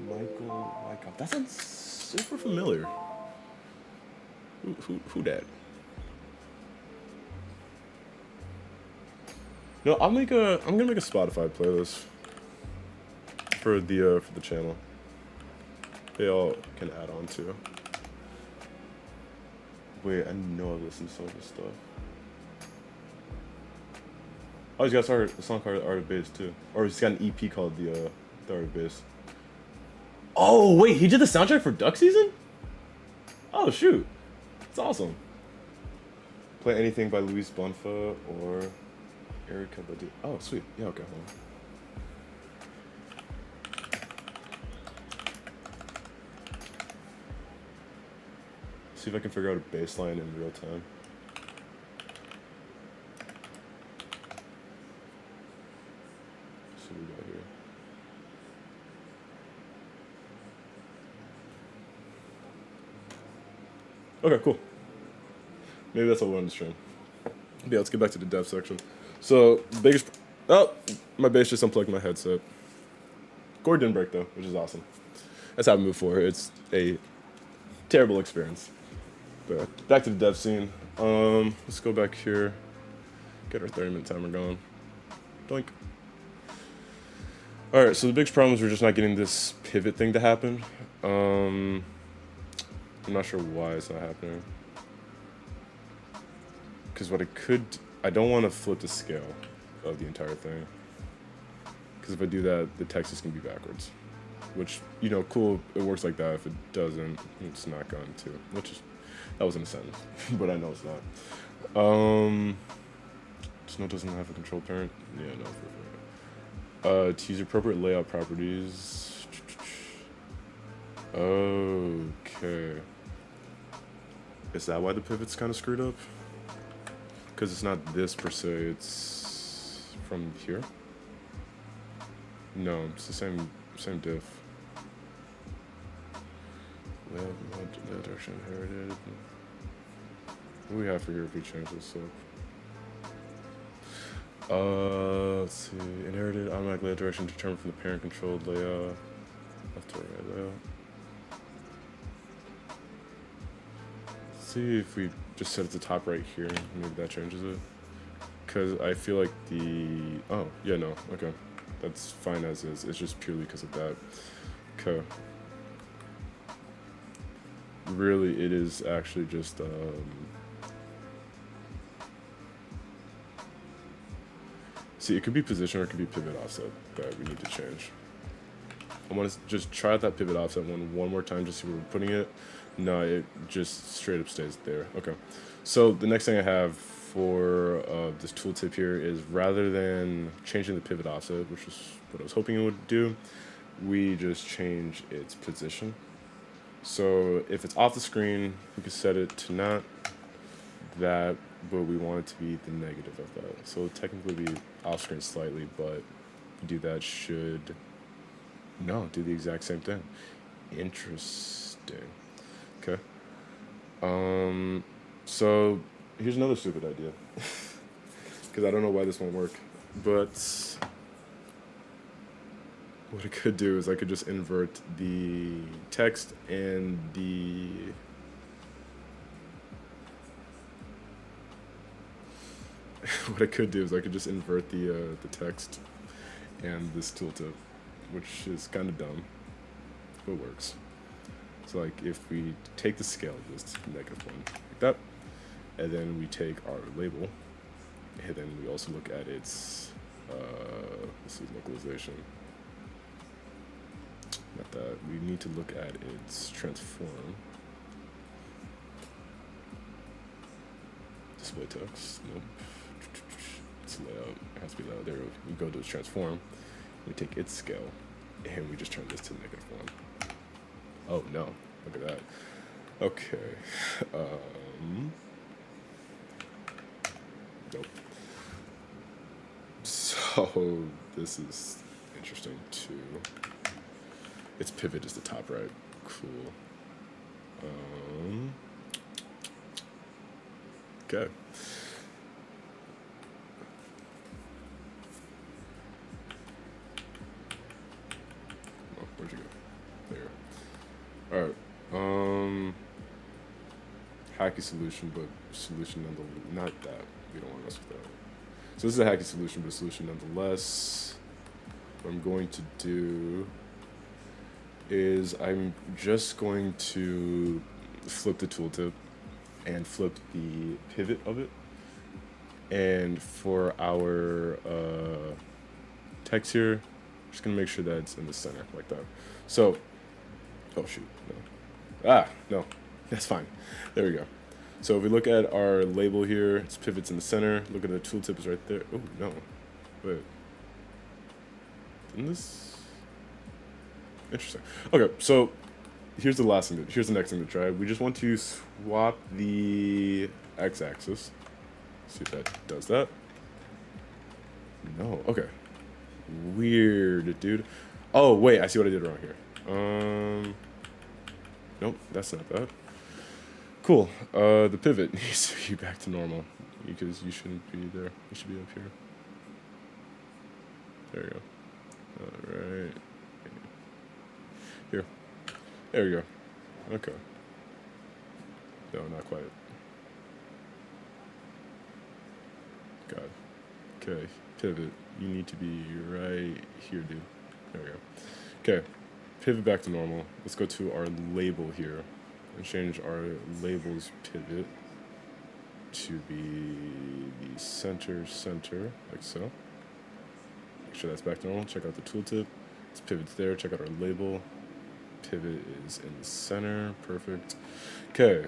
Michael Wyckoff. That sounds super familiar. Who that? No, I'm gonna make a Spotify playlist for the channel. They all can add on to. Wait, I know I've listened to some of this stuff. Oh, he's got a song called Art of Bass too. Or he's got an EP called the Art of Bass. Oh wait, he did the soundtrack for Duck Season? Oh shoot. That's awesome. Play anything by Luis Bonfa or Erica Badu. Oh sweet. Yeah, okay, hold on. See if I can figure out a bass line in real time. So we got here. Okay, cool. Maybe that's all we're on the stream. Yeah, let's get back to the dev section. So, biggest... Oh! My bass just unplugged my headset. Cord didn't break though, which is awesome. That's happened before. It's a terrible experience. But back to the dev scene. Let's go back here. Get our 30-minute timer going. Doink. Alright, so the biggest problem is we're just not getting this pivot thing to happen. I'm not sure why it's not happening. Because what I don't want to flip the scale of the entire thing. Because if I do that, the text is going to be backwards. Which, you know, cool, it works like that. If it doesn't, it's not going to. That wasn't a sentence, but I know it's not. Snow doesn't have a control parent? Yeah, no. To use appropriate layout properties. Okay. Is that why the pivot's kind of screwed up? Because it's not this per se, it's from here? No, it's the same diff. Layout direction inherited. What do we have for here if we change this up? Let's see. Inherited automatic layout direction determined from the parent controlled layout. Left to right layout. See if we just set it to top right here, maybe that changes it. Because I feel like oh, yeah, no, okay. That's fine as is. It's just purely because of that. Okay. Really, it is actually just, see, it could be position or it could be pivot offset that we need to change. I want to just try out that pivot offset one more time, just see where we're putting it. No, it just straight up stays there. Okay. So the next thing I have for this tooltip here is rather than changing the pivot offset, which is what I was hoping it would do, we just change its position. So if it's off the screen, we can set it to not that, but we want it to be the negative of that. So it'll technically be off screen slightly, but do that should, no, do the exact same thing. Interesting. Okay. So here's another stupid idea. Because I don't know why this won't work. But what I could do is I could just invert the text and the what I could do is I could just invert the text and this tooltip, which is kind of dumb, but works. So like if we take the scale of this -1 like that, and then we take our label, and then we also look at its this is localization. Not that, we need to look at its transform. Display text, nope. It's layout, it has to be layout. There we go to its transform. We take its scale, and we just turn this to -1. Oh no, look at that. Okay. Nope. So this is interesting too. Its pivot is the top right. Cool. Okay. Oh, where'd you go? There you go. Alright. Hacky solution, but solution nonetheless. Not that. We don't want to mess with that. So this is a hacky solution, but a solution nonetheless. What I'm going to do is I'm just going to flip the tooltip and flip the pivot of it. And for our text here, I'm just gonna make sure that it's in the center like that. So, oh shoot, no. No, that's fine. There we go. So if we look at our label here, its pivot's in the center. Look at the tooltip is right there. Oh no, wait. Isn't this? Interesting. Okay, so here's the next thing to try. We just want to swap the x-axis. See if that does that. No. Okay. Weird, dude. Oh wait, I see what I did wrong here. Nope, that's not that. Cool. The pivot needs to be back to normal because you shouldn't be there. You should be up here. There you go. All right. Here. There we go. Okay. No, not quite. God. Okay. Pivot. You need to be right here, dude. There we go. Okay. Pivot back to normal. Let's go to our label here and change our labels pivot to be the center, like so. Make sure that's back to normal. Check out the tooltip. Let's pivot there. Check out our label. Pivot is in the center. Perfect. Okay.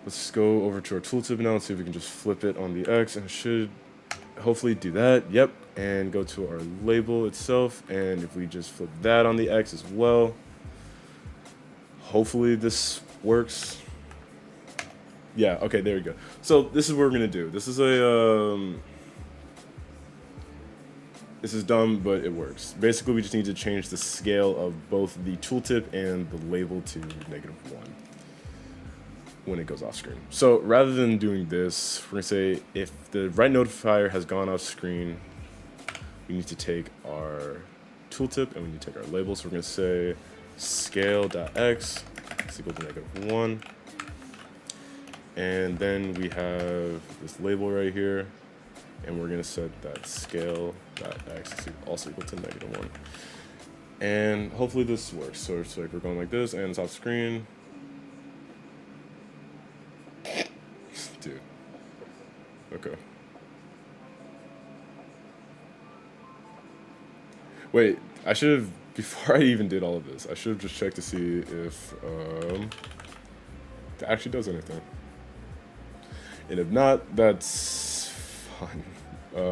Let's go over to our tooltip now and see if we can just flip it on the X, and it should hopefully do that. Yep. And go to our label itself, and if we just flip that on the X as well, hopefully this works. Yeah, okay, there we go. So this is what we're gonna do. This is this is dumb, but it works. Basically, we just need to change the scale of both the tooltip and the label to -1 when it goes off screen. So rather than doing this, we're gonna say if the right notifier has gone off screen, we need to take our tooltip and we need to take our label. So we're gonna say scale.x is equal to -1. And then we have this label right here, and we're gonna set that scale.x is also equal to -1. And hopefully this works. So it's like we're going like this, and it's off screen. Dude. Okay. Wait, I should have, before I even did all of this, I should have just checked to see if it actually does anything. And if not, that's fine. I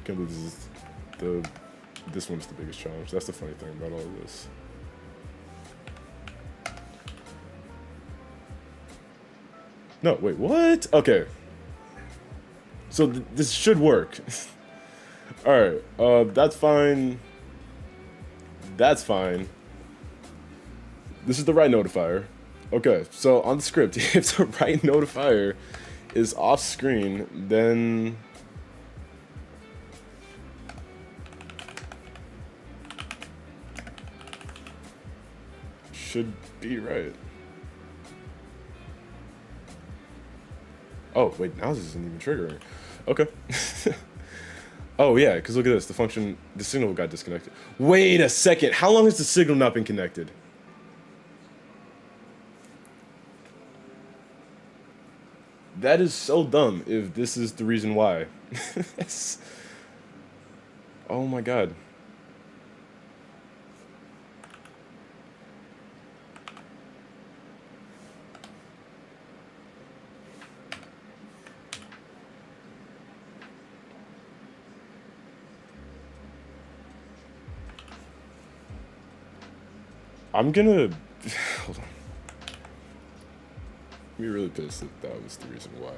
can't believe this one's the biggest challenge. That's the funny thing about all of this. No, wait, what? Okay. So this should work. Alright, that's fine. That's fine. This is the right notifier. Okay, so on the script, if the right notifier is off screen, then should be right. Oh, wait, now this isn't even triggering. Okay. Oh, yeah, because look at this. The signal got disconnected. Wait a second. How long has the signal not been connected? That is so dumb if this is the reason why. Oh my god. I'm gonna hold on. I'm really pissed that that was the reason why.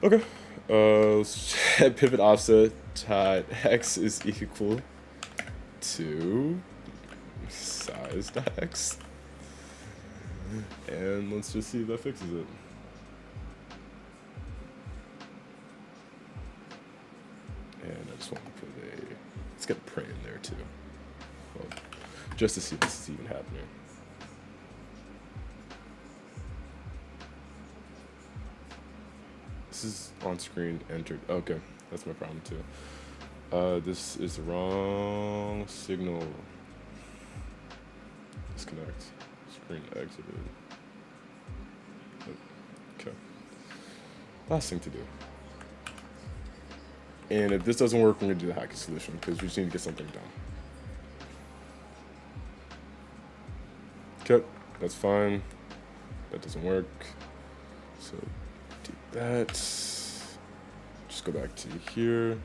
Okay. Let's set pivot offset dot x is equal to size dot x, and let's just see if that fixes it. And I just want to put let's get print in there too. Well, just to see if this is even happening. This is on screen entered. Okay, that's my problem too. This is the wrong signal. Disconnect. Screen exited. Okay. Last thing to do. And if this doesn't work, we're gonna do the hacking solution because we just need to get something done. Okay, that's fine. That doesn't work. So do that. Just go back to here.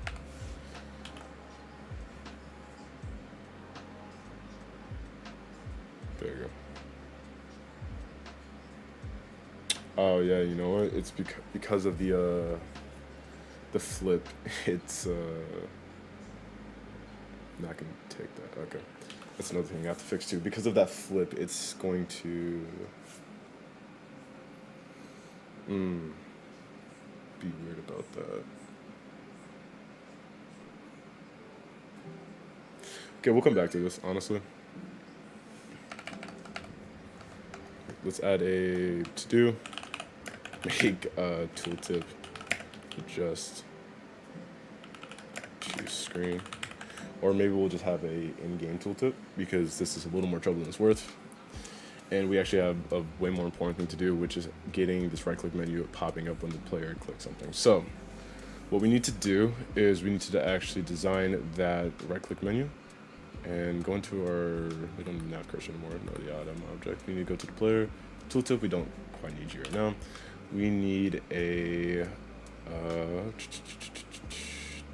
There you go. Oh yeah, you know what? It's because of the flip. It's not gonna take that. Okay, that's another thing I have to fix too. Because of that flip, it's going to be weird about that. Okay, we'll come back to this, honestly. Let's add a to-do. Make a tooltip adjust to screen. Or maybe we'll just have a in-game tooltip because this is a little more trouble than it's worth. And we actually have a way more important thing to do, which is getting this right-click menu popping up when the player clicks something. So what we need to do is we need to actually design that right-click menu and go into our, we don't need nav cursor anymore, no, the item object. We need to go to the player tooltip. We don't quite need you right now. We need a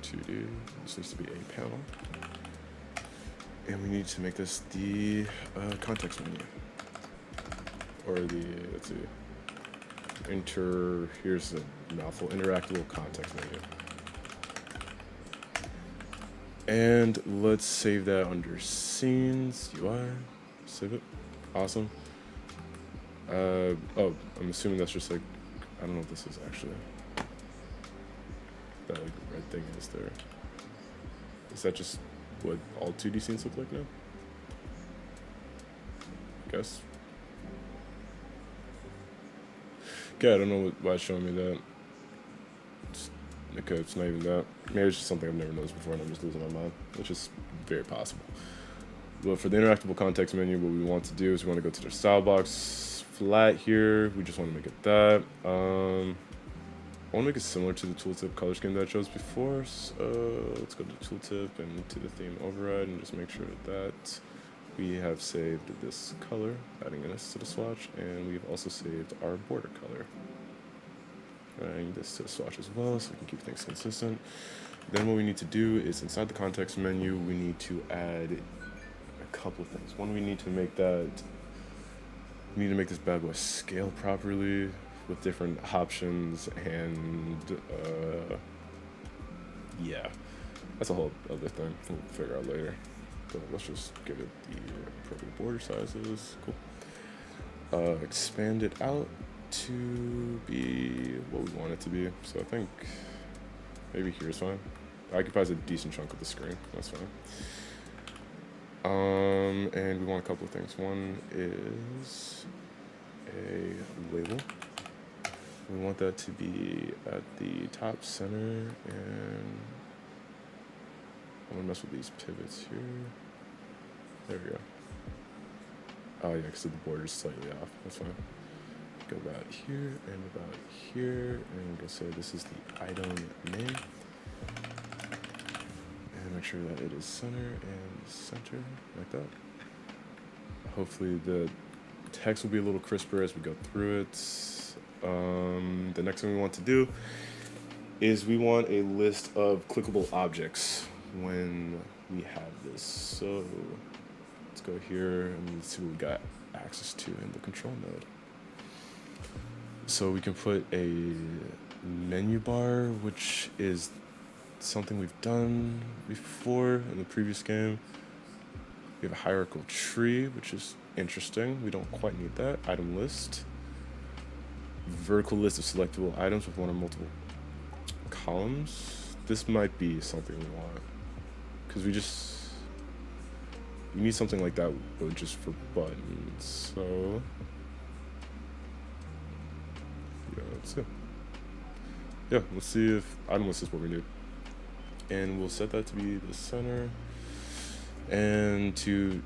2D. This needs to be a panel, and we need to make this the context menu, or the, let's see, here's a mouthful, interactable context menu. And let's save that under scenes, UI, save it, awesome. Oh, I'm assuming that's just like, I don't know what this is actually. That like red thing is there. Is that just what all 2D scenes look like now? I guess. Okay, I don't know why it's showing me that. Okay, it's not even that. Maybe it's just something I've never noticed before and I'm just losing my mind, which is very possible. But for the interactable context menu, what we want to do is we want to go to the style box flat here. We just want to make it that. I want to make it similar to the tooltip color scheme that I chose before. So let's go to tooltip and to the theme override and just make sure that we have saved this color, adding this to the swatch, and we've also saved our border color. Adding this to the swatch as well so we can keep things consistent. Then what we need to do is inside the context menu, we need to add a couple of things. One, we need to make this bad boy scale properly with different options, and yeah, that's a whole other thing we'll figure out later. But let's just give it the appropriate border sizes. Cool. Expand it out to be what we want it to be. So I think maybe here's fine. It occupies a decent chunk of the screen. That's fine. And we want a couple of things. One is a label. We want that to be at the top center, and I'm gonna mess with these pivots here. There we go. Oh yeah, because the border is slightly off. That's fine. Go about here and about here, and we'll say this is the item name. And make sure that it is center and center, like that. Hopefully the text will be a little crisper as we go through it. The next thing we want to do is we want a list of clickable objects when we have this. So let's go here and let's see what we got access to in the control node. So we can put a menu bar, which is something we've done before in the previous game. We have a hierarchical tree, which is interesting. We don't quite need that. Item list. Vertical list of selectable items with one or multiple columns. This might be something we want, because we need something like that, but just for buttons. So yeah, let's see. Yeah, let's see if item list is what we need, and we'll set that to be the center, and to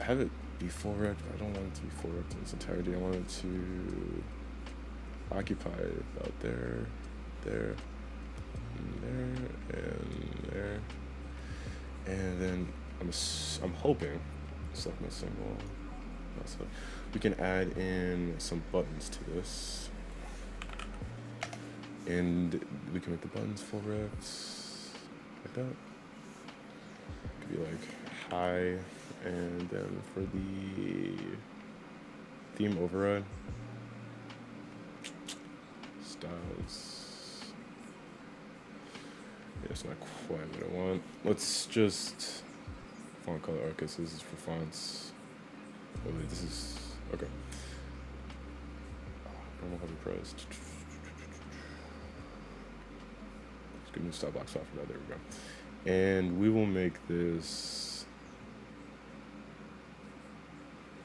have it be full rect. I don't want it to be full rect in its entirety. I want it to occupy about there, there, and there, and then I'm hoping, select my symbol, we can add in some buttons to this, and we can make the buttons full rect like that. It could be like high. And then for the theme override, styles, yeah, it's not quite what I want. Let's just font color. Okay, so this is for fonts. Oh, wait, this is okay. Normal heavy pressed. Let's get a new style box file for that. There we go. And we will make this,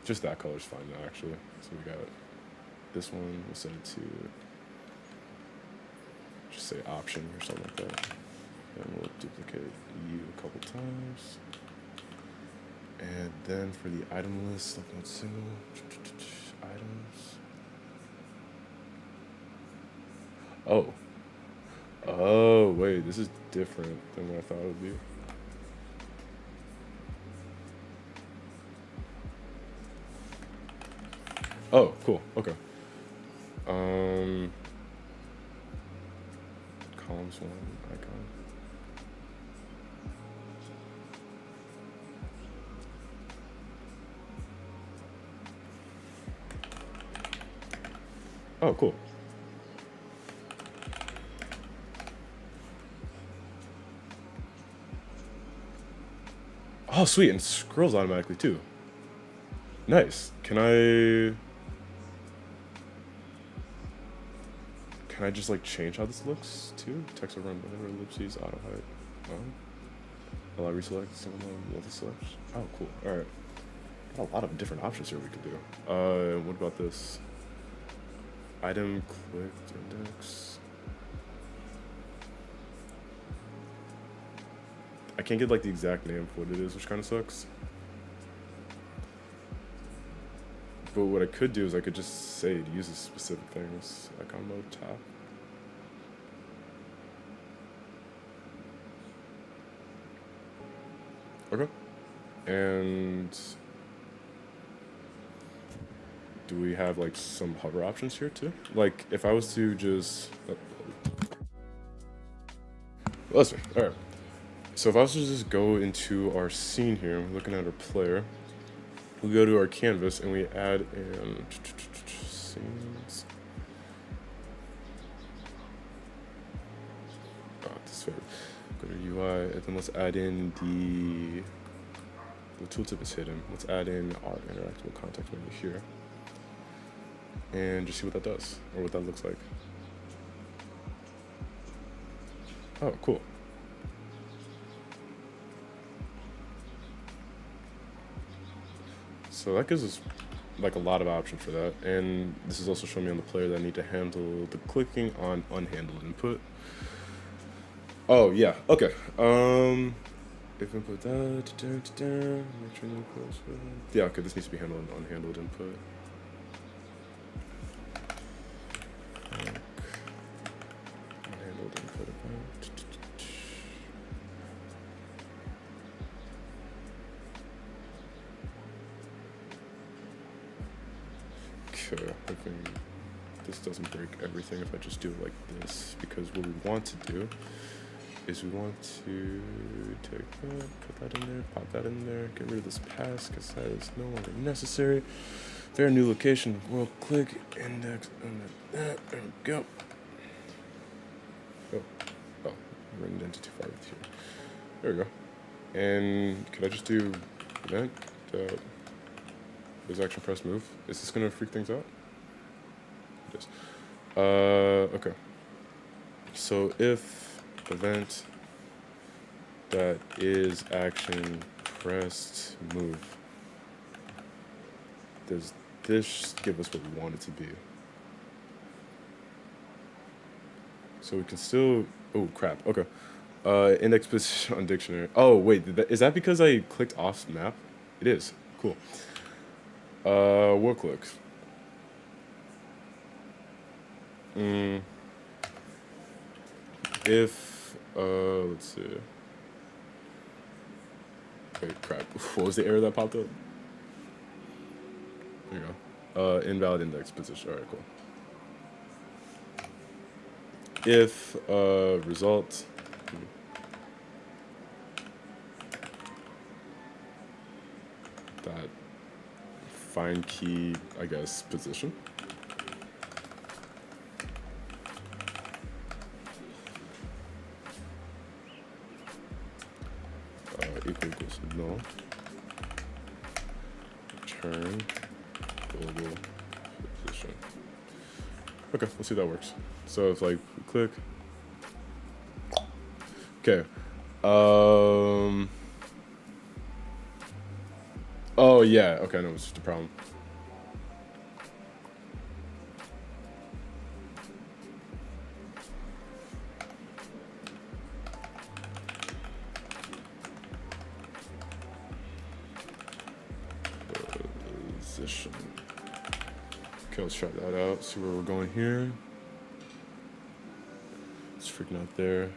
just that color's fine now actually. So we got this one, we'll set it to, just say option or something like that. And we'll duplicate U a couple times. And then for the item list, like not single, items. Oh. Oh, wait, this is different than what I thought it would be. Oh, cool, okay. Columns 1 icon. Oh, cool. Oh, sweet, and it scrolls automatically too. Nice. Can I just like change how this looks too? Text will run whenever ellipses, auto height. Allow reselect, single mode, multi-select. Oh, cool. All right. Got a lot of different options here we could do. What about this? Item clicked index. I can't get like the exact name for what it is, which kind of sucks. But what I could do is I could just say it uses specific things. Icon mode tab. Okay. And do we have like some hover options here too? Like if I was to just, listen, all right. So if I was to just go into our scene here, we're looking at our player, we go to our canvas and we add in scenes. Oh, this favorite. Go to UI and then let's add in the tooltip is hidden. Let's add in our interactable context menu here. And just see what that does, or what that looks like. Oh, cool. So that gives us like a lot of options for that. And this is also showing me on the player that I need to handle the clicking on unhandled input. Oh yeah, okay. If input that, yeah, okay, this needs to be handled on unhandled input. Unhandled input event. Okay, hoping this doesn't break everything if I just do it like this, because what we want to do is we want to take that, put that in there, pop that in there, get rid of this pass because that is no longer necessary. Fair new location, world click, index, and that, there we go. Oh, we're in entity file here. There we go. And could I just do event? Is action press move? Is this gonna freak things out? It is. Okay. So if event that is action pressed move, does this give us what we want it to be? So we can still, oh crap, okay. Index position on dictionary. Oh wait, is that because I clicked off map? It is, cool. What clicks? If, let's see. Wait, crap. What was the error that popped up? There you go. Invalid index position. All right, cool. If, result. That find key, I guess, position. Equals null. Return global position. Okay, let's see if that works. So if like we click. Okay, Um. Oh yeah. Okay, no, it's just a problem. Position. Okay, let's try that out. See where we're going here. It's freaking out there.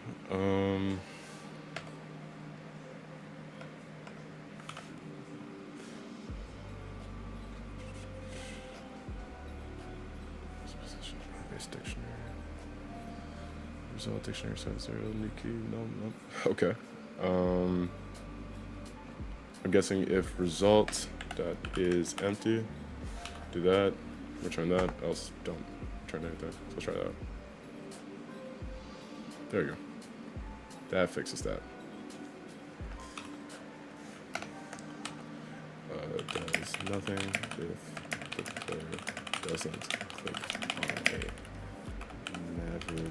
Base dictionary. Result dictionary says 0, new key. No. Okay. I'm guessing if result that is empty, do that, return that, else don't return anything. So let's try that out. There we go. That fixes that. Does nothing if the player doesn't click on a navigable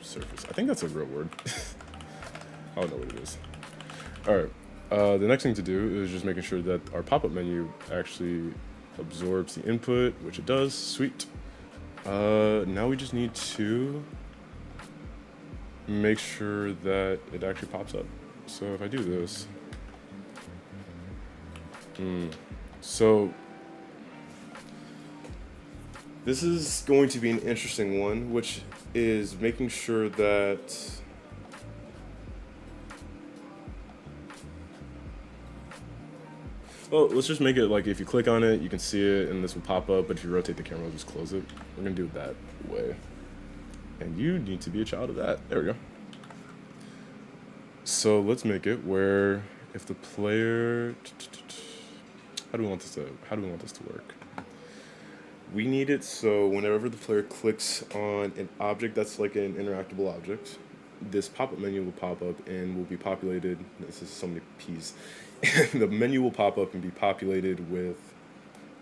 surface. I think that's a real word. I don't know what it is. All right. The next thing to do is just making sure that our pop-up menu actually absorbs the input, which it does. Sweet. Now we just need to make sure that it actually pops up. So if I do this, so this is going to be an interesting one, which is making sure that well, let's just make it like if you click on it, you can see it and this will pop up, but if you rotate the camera, it'll just close it. We're gonna do it that way. And you need to be a child of that. There we go. So let's make it where if the player, how do we want this to work? We need it so whenever the player clicks on an object that's like an interactable object, this pop-up menu will pop up and will be populated. This is so many P's. The menu will pop up and be populated with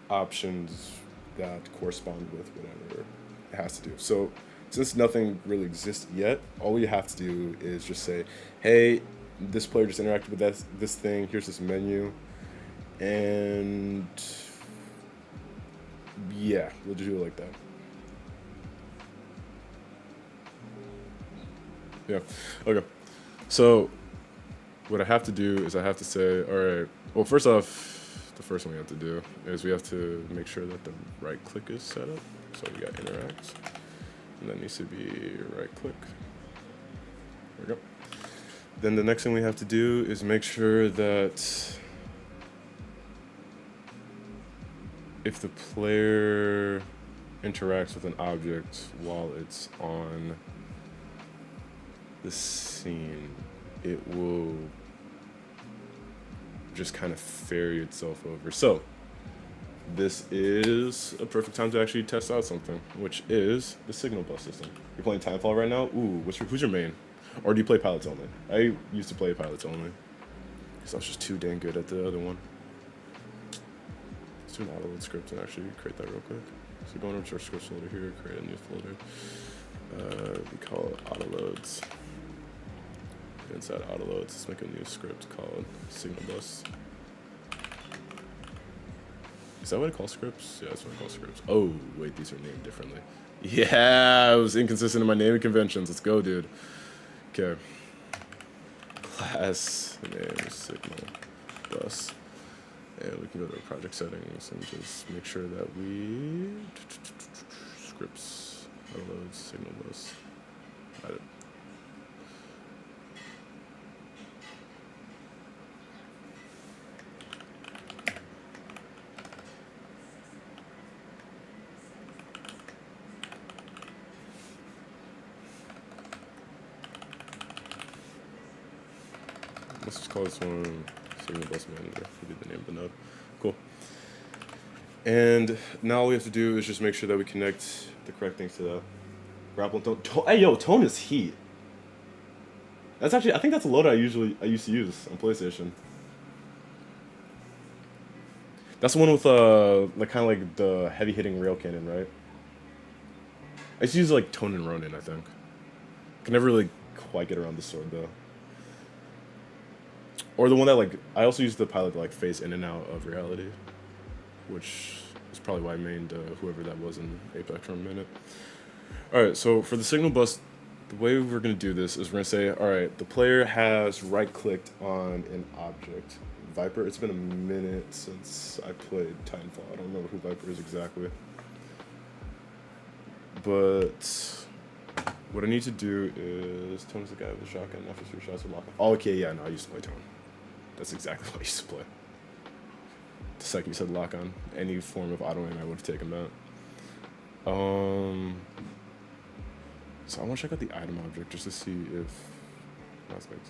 options that correspond with whatever it has to do. So since nothing really exists yet, all you have to do is just say, hey, this player just interacted with this thing, here's this menu, and yeah, we'll just do it like that. Yeah, okay. So what I have to do is I have to say, all right, well, first off, the first thing we have to do is we have to make sure that the right click is set up. So we got interact, and that needs to be right click. There we go. Then the next thing we have to do is make sure that if the player interacts with an object while it's on the scene, it will just kind of ferry itself over. So this is a perfect time to actually test out something, which is the signal bus system. You're playing Timefall right now? Ooh, who's your main? Or do you play pilots only? I used to play pilots only because I was just too dang good at the other one. Let's do an auto load script and actually create that real quick. So go into our scripts folder here, create a new folder. We call it auto loads. Inside auto loads, let's make a new script called signal bus. Is that what I call scripts? Yeah, that's what I call scripts. Oh, wait, these are named differently. Yeah, I was inconsistent in my naming conventions. Let's go, dude. Okay. Class name signal bus. And we can go to project settings and just make sure that we scripts, auto loads, signal bus. Got it. Let's just call this one signal bus manager. Will be the name of the node. Cool. And now all we have to do is just make sure that we connect the correct things to the grapple. Hey, yo, tone is heat. That's actually, I think that's a loader I used to use on PlayStation. That's the one with like kind of like the heavy hitting rail cannon, right? I used to use like Tone and Ronin, I think. I can never really quite get around the sword though. Or the one that, like, I also use the pilot to, like, phase in and out of reality, which is probably why I mained whoever that was in Apex for a minute. Alright, so for the signal bus, the way we're going to do this is we're going to say, alright, the player has right-clicked on an object. Viper, it's been a minute since I played Titanfall. I don't remember who Viper is exactly. But what I need to do is, Tone's the guy with the shotgun after 3 shots of lock. Oh, okay, yeah, no, I used to play Tone. That's exactly what I used to play. The second you said lock on, any form of auto aim, I would have taken that. So I want to check out the item object just to see if that's like.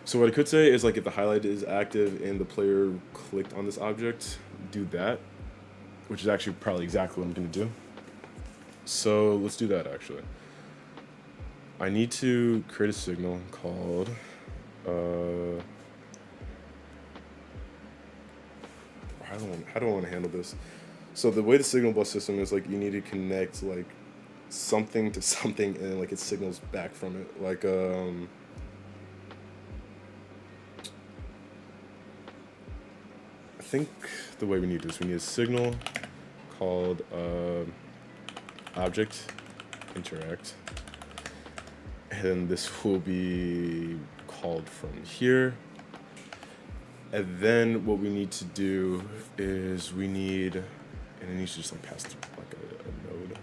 So what I could say is, like, if the highlight is active and the player clicked on this object, do that, which is actually probably exactly what I'm going to do. So let's do that, actually. I need to create a signal called, how do I want to handle this? So the way the signal bus system is, like, you need to connect, like, something to something, and then, like, it signals back from it. Like, I think the way we need this, we need a signal called object interact, and this will be called from here. And then what we need to do is we need, and it needs to just, like, pass through, like, a node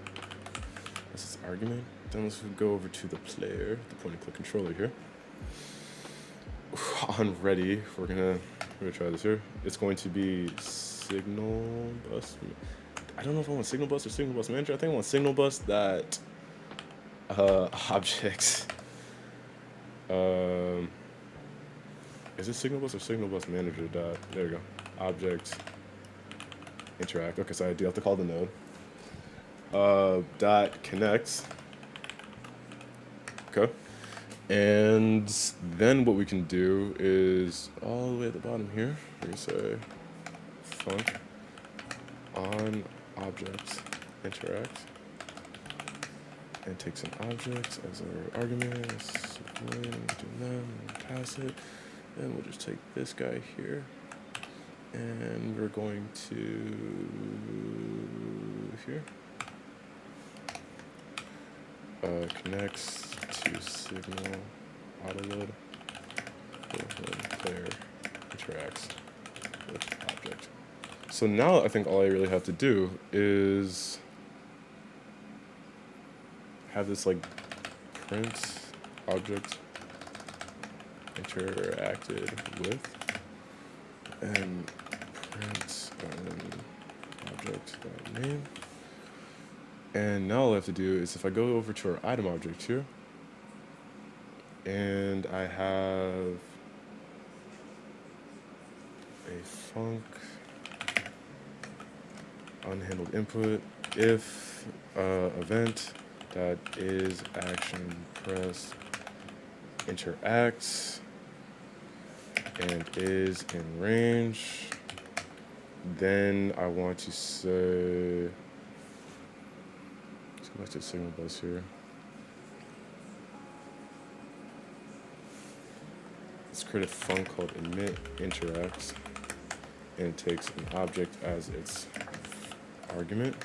as its argument. Then let's go over to the player, the point and click controller here. On ready, we're gonna try this here. It's going to be signal bus. I don't know if I want signal bus or signal bus manager. I think I want signal bus that objects. Is it signal bus or signal bus manager dot? There we go. Object interact. Okay, so I do have to call the node. Dot connects. Okay. And then what we can do is all the way at the bottom here, we can say func on object interact, and takes an object as our argument. Let's do them and pass it. Then we'll just take this guy here, and we're going to here. Connects to signal autoload player interacts with object. So now I think all I really have to do is have this, like, print object interacted with, and print object name. And now all I have to do is, if I go over to our item object here, and I have a func unhandled input if event that is action press interacts and is in range, then I want to say, let's go back to the signal bus here. Let's create a func called emit interacts, and it takes an object as its argument.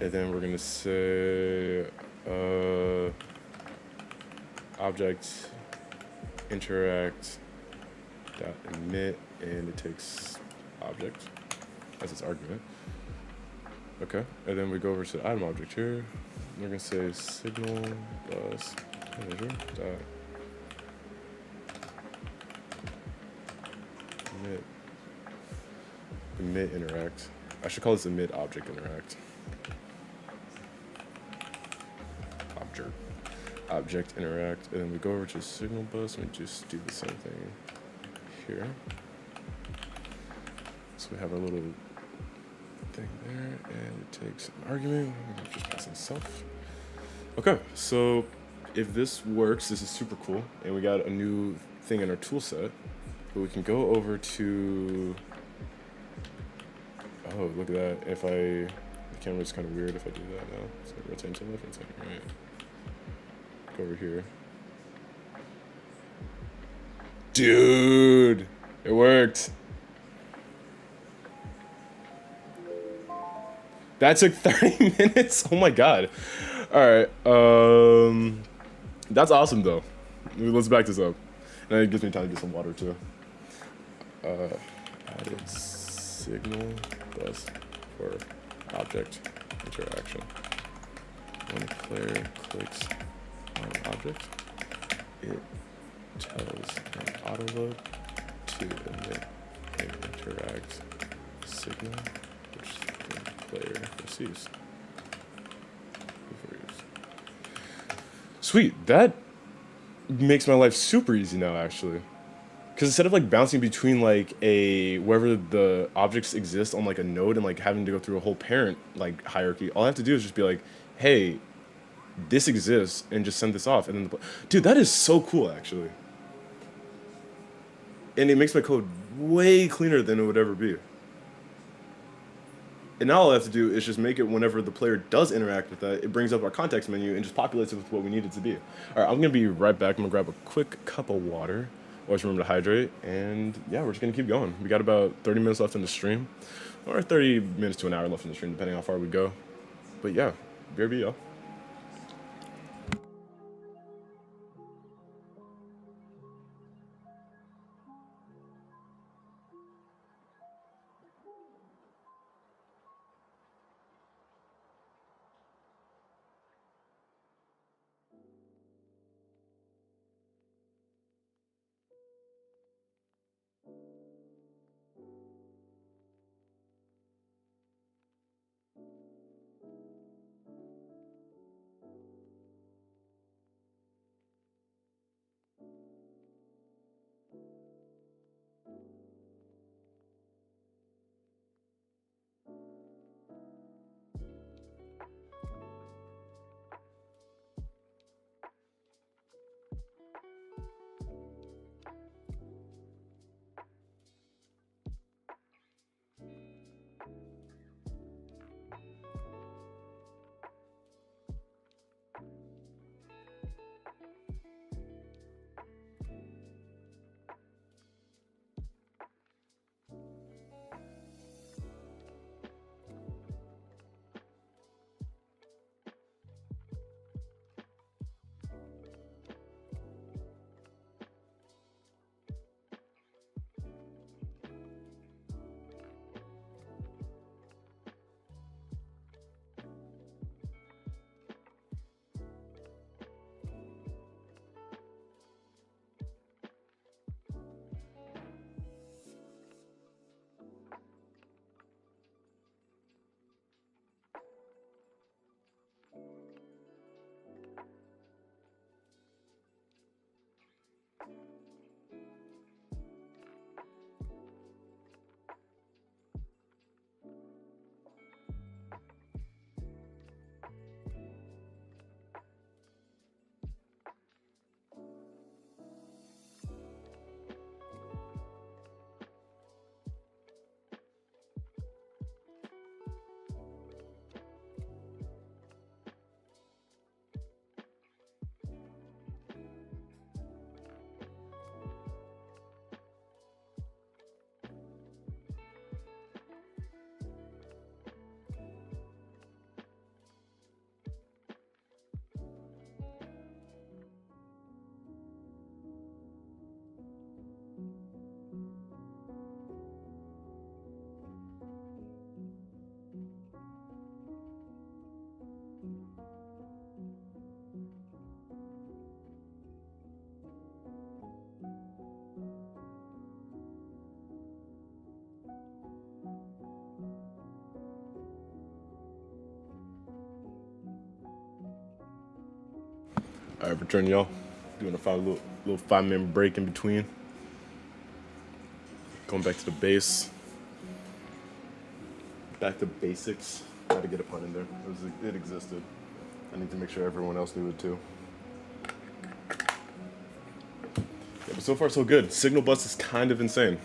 And then we're gonna say object interact dot emit, and it takes object as its argument. Okay, and then we go over to the item object here. We're gonna say signal bus manager dot emit interact. I should call this emit object interact. Object interact, and then we go over to signal bus and we just do the same thing here. So we have our little thing there, and it takes an argument. I'm just passing self. Okay, so if this works, this is super cool, and we got a new thing in our tool set. But we can go over to, oh, look at that. If the camera's kind of weird if I do that now. So rotate to left, rotate right. Go over here. Dude, it worked. That took 30 minutes. Oh my god. All right. That's awesome though. Let's back this up. And it gives me time to get some water too. Added signal bus for object interaction. When the player clicks on an object, it tells an autoload to emit an interact signal, which the player receives. Sweet, that makes my life super easy now, actually. Because instead of like bouncing between like wherever the objects exist on like a node and like having to go through a whole parent like hierarchy, all I have to do is just be like, hey, this exists, and just send this off, and then dude, that is so cool actually. And it makes my code way cleaner than it would ever be. And now all I have to do is just make it whenever the player does interact with that, it brings up our context menu and just populates it with what we need it to be. All right, I'm gonna be right back. I'm gonna grab a quick cup of water. Always remember to hydrate. And yeah, we're just gonna keep going. We got about 30 minutes left in the stream, or 30 minutes to an hour left in the stream, depending on how far we go. But yeah, BRB, y'all. All right, return y'all. Doing a little 5-minute break in between. Going back to the base. Back to basics. Got to get a pun in there. It existed. I need to make sure everyone else knew it too. Yeah, but so far so good. Signal bus is kind of insane.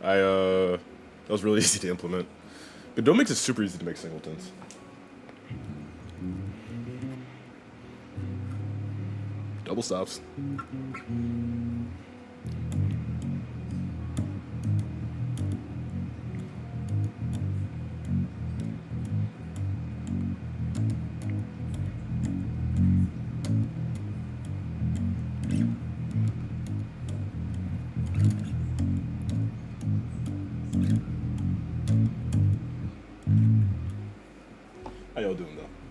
That was really easy to implement. But Godot makes it super easy to make singletons. Double stops.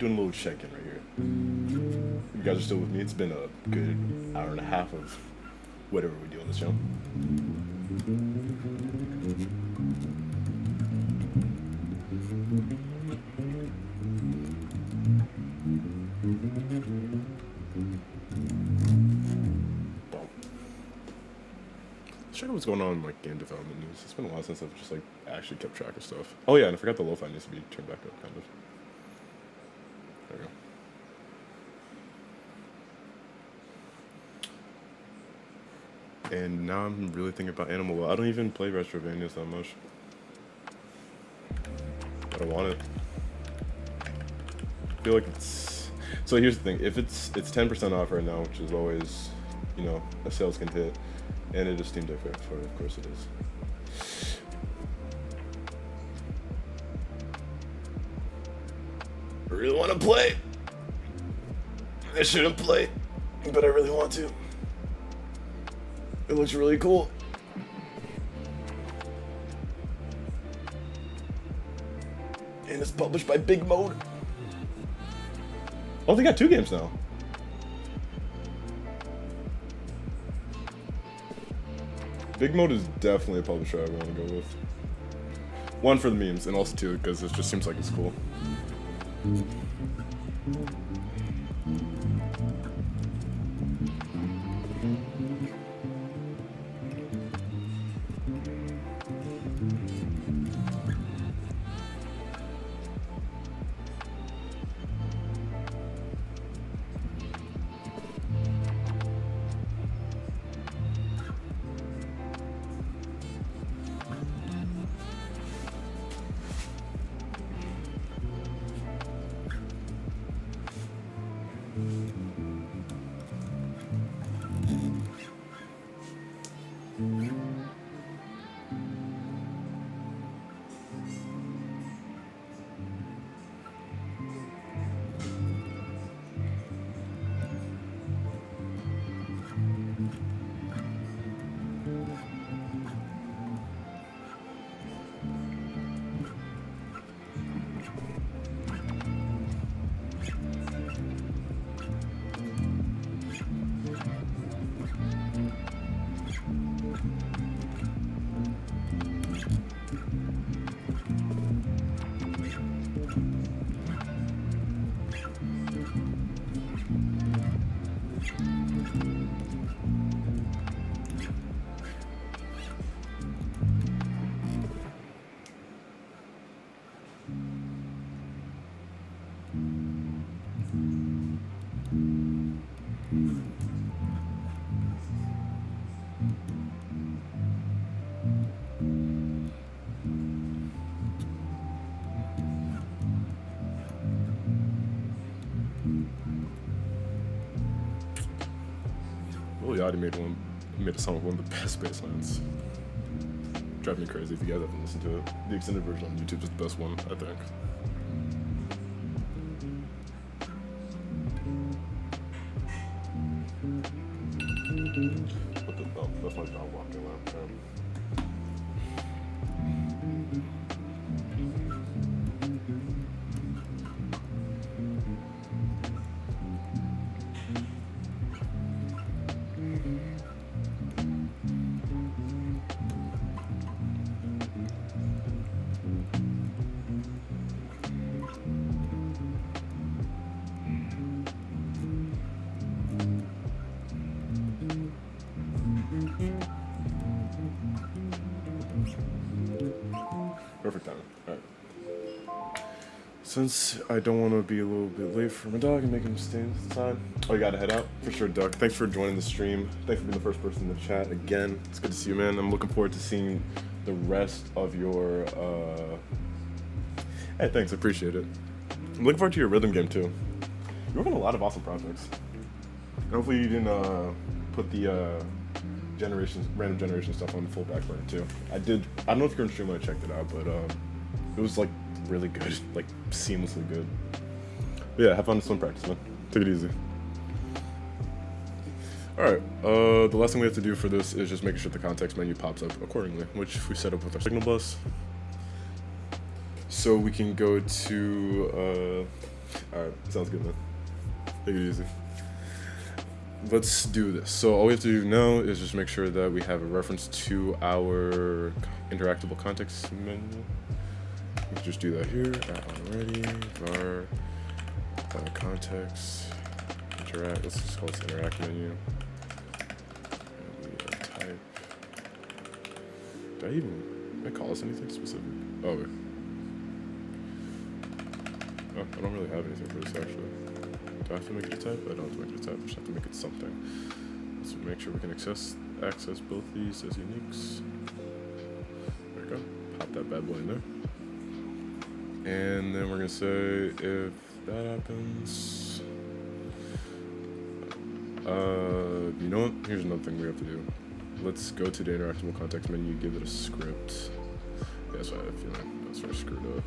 doing a little check-in right here. You guys are still with me? It's been a good hour and a half of whatever we do on this show. Let's check out what's going on in like game development news. It's been a while since I've just like actually kept track of stuff. Oh yeah, and I forgot the lo-fi needs to be turned back up, kind of. There we go. And now I'm really thinking about Animal Well. I don't even play Retrovanias that much. But I want it. I feel like it's... So here's the thing. If it's 10% off right now, which is always, you know, a sales can hit. And it is Steam Deck for it, of course it is. I really want to play. I shouldn't play, but I really want to. It looks really cool. And it's published by Big Mode. Oh, they got 2 games now. Big Mode is definitely a publisher I want to go with. 1 for the memes, and also 2 because it just seems like it's cool. Lil Yachty made a song with one of the best bass lines. Drive me crazy if you guys haven't listened to it. The extended version on YouTube is the best one, I think. What the hell? That's my dog walking around. Perfect timing. Alright. Since I don't want to be a little bit late for my dog and make him stay inside. Oh, you gotta head out? For sure, Duck. Thanks for joining the stream. Thanks for being the first person in the chat again. It's good to see you, man. I'm looking forward to seeing the rest of your, Hey, thanks. I appreciate it. I'm looking forward to your rhythm game, too. You're working on a lot of awesome projects. Hopefully you didn't, put the, random generation stuff on the full back burner too. I don't know if you're on stream when I checked it out, but it was like really good, like seamlessly good. But yeah, have fun with swim practice, man. Take it easy. Alright, the last thing we have to do for this is just making sure the context menu pops up accordingly, which we set up with our signal bus. So we can go to Alright, sounds good, man. Take it easy. Let's do this. So all we have to do now is just make sure that we have a reference to our interactable context menu. We can just do that here. Already var context interact. Let's just call this interact menu. And we type. Did I call this anything specific? Oh, okay. Oh, I don't really have anything for this actually. Do I have to make it a type? I don't have to make it a type. I just have to make it something. Let's make sure we can access both these as uniques. There we go. Pop that bad boy in there. And then we're gonna say if that happens. You know what? Here's another thing we have to do. Let's go to the interactable context menu, give it a script. Yeah, that's what I have a feeling. That's where I screwed up.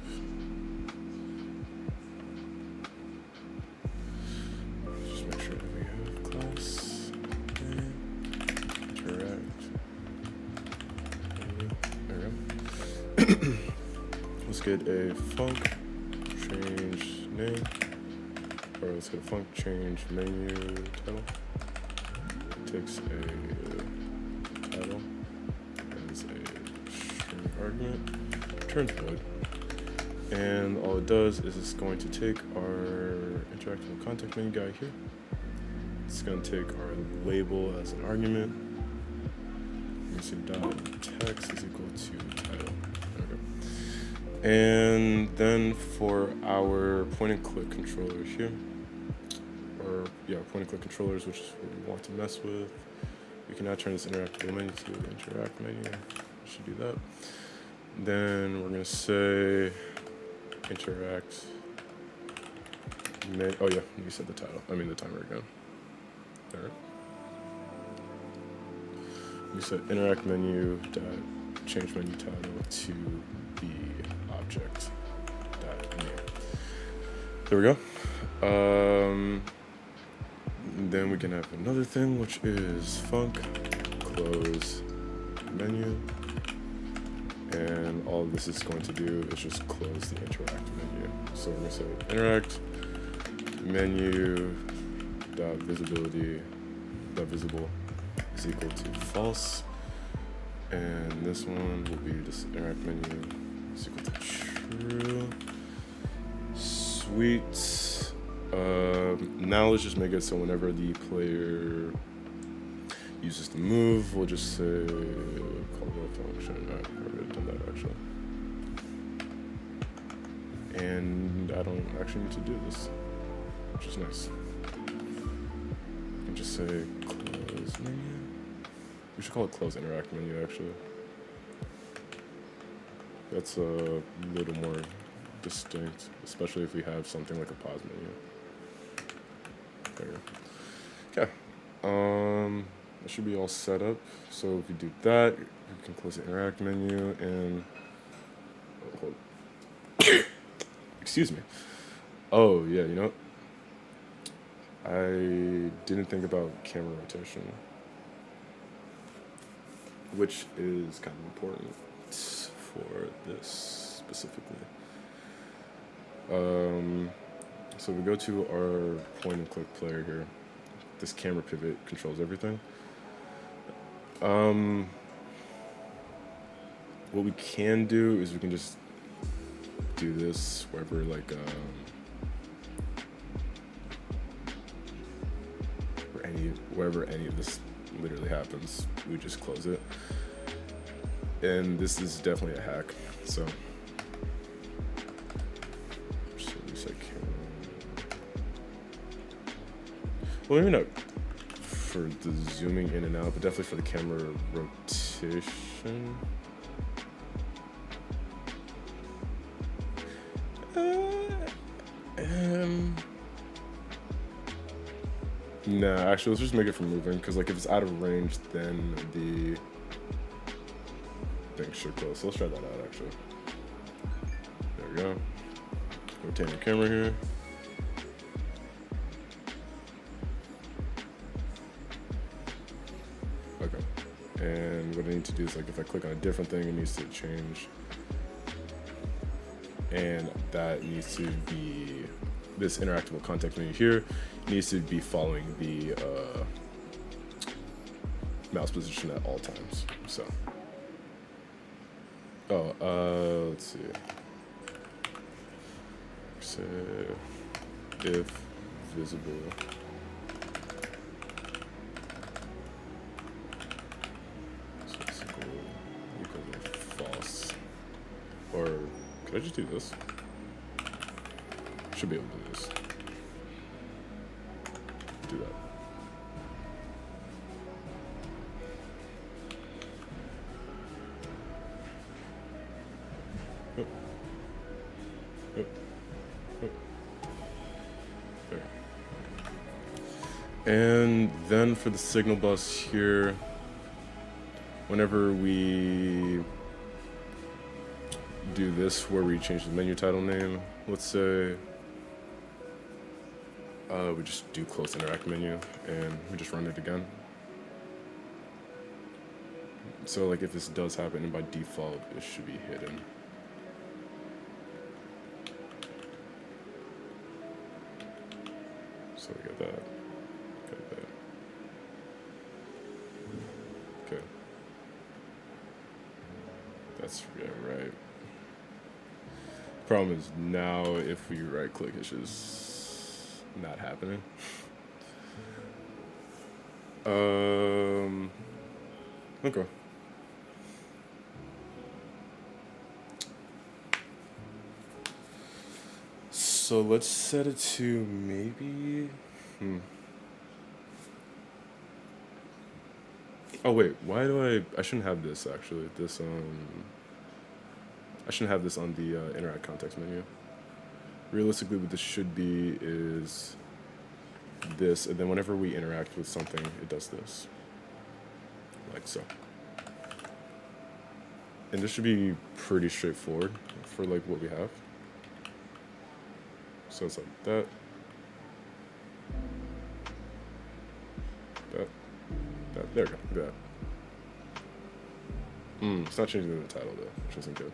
Just make sure that we have class interact. There we go. Let's get a func change name. Or let's get a func change menu title. Takes a title as a string argument, returns void, and all it does is it's going to take our interactable context menu guy here. It's going to take our label as an argument. You see dot text is equal to title. Okay. And then for our point and click controller here, or yeah, point and click controllers, which is what we want to mess with. We can now turn this interactable menu to interact menu. We should do that. Then we're gonna say interact. Oh yeah, you said the title. I mean the timer again. There. We set interact menu dot change menu title to the object dot name. There we go. Then we can have another thing, which is func close menu, and all this is going to do is just close the interact menu. So we're going to say interact menu dot visibility dot visible is equal to false, and this one will be this interact menu is equal to true. Sweet. Now let's just make it so whenever the player uses the move, we'll just say call the function. I've already done that actually. And I don't actually need to do this, which is nice. I can just say close menu. We should call it close interact menu actually. That's a little more distinct, especially if we have something like a pause menu. There we go. Okay. That should be all set up. So if we do that, we can close the interact menu and hold. Excuse me. Oh yeah, you know, I didn't think about camera rotation, which is kind of important for this specifically. So we go to our point and click player here. This camera pivot controls everything. What we can do is we can just do this wherever wherever any of this literally happens, we just close it. And this is definitely a hack. So well, maybe not for the zooming in and out, but definitely for the camera rotation. Nah, actually, let's just make it for moving, because like if it's out of range, then the thing should close. So let's try that out actually. There we go. Rotate the camera here. Okay. And what I need to do is like if I click on a different thing, it needs to change. And that needs to be this interactable context menu here needs to be following the mouse position at all times. So, let's see. Say if visible. So it's equal to false. Or could I just do this? Should be able to do this. Do that. Oh. Oh. Oh. There. And then for the signal bus here, whenever we do this where we change the menu title name, let's say we just do close interact menu and we just run it again. So like if this does happen, and by default it should be hidden. So we got that. Got that. Okay. That's right. Problem is now if we right click, it's just not happening. Okay. So let's set it to maybe. Oh wait, why do I shouldn't have this actually. This I shouldn't have this on the interact context menu. Realistically, what this should be is this, and then whenever we interact with something, it does this. Like so. And this should be pretty straightforward for like what we have. So it's like that. That. There we go. Look at that. It's not changing the title though, which isn't good.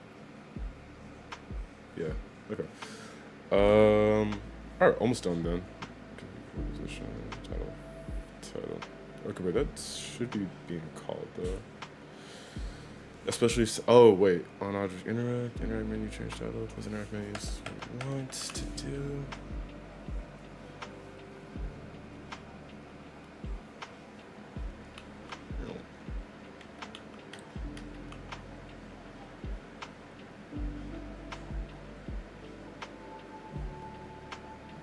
Yeah. Okay. Alright, almost done then. Okay, position, title. Okay, but that should be being called though. Especially, oh wait, on object interact menu, change title, close interact menus. Wants to do.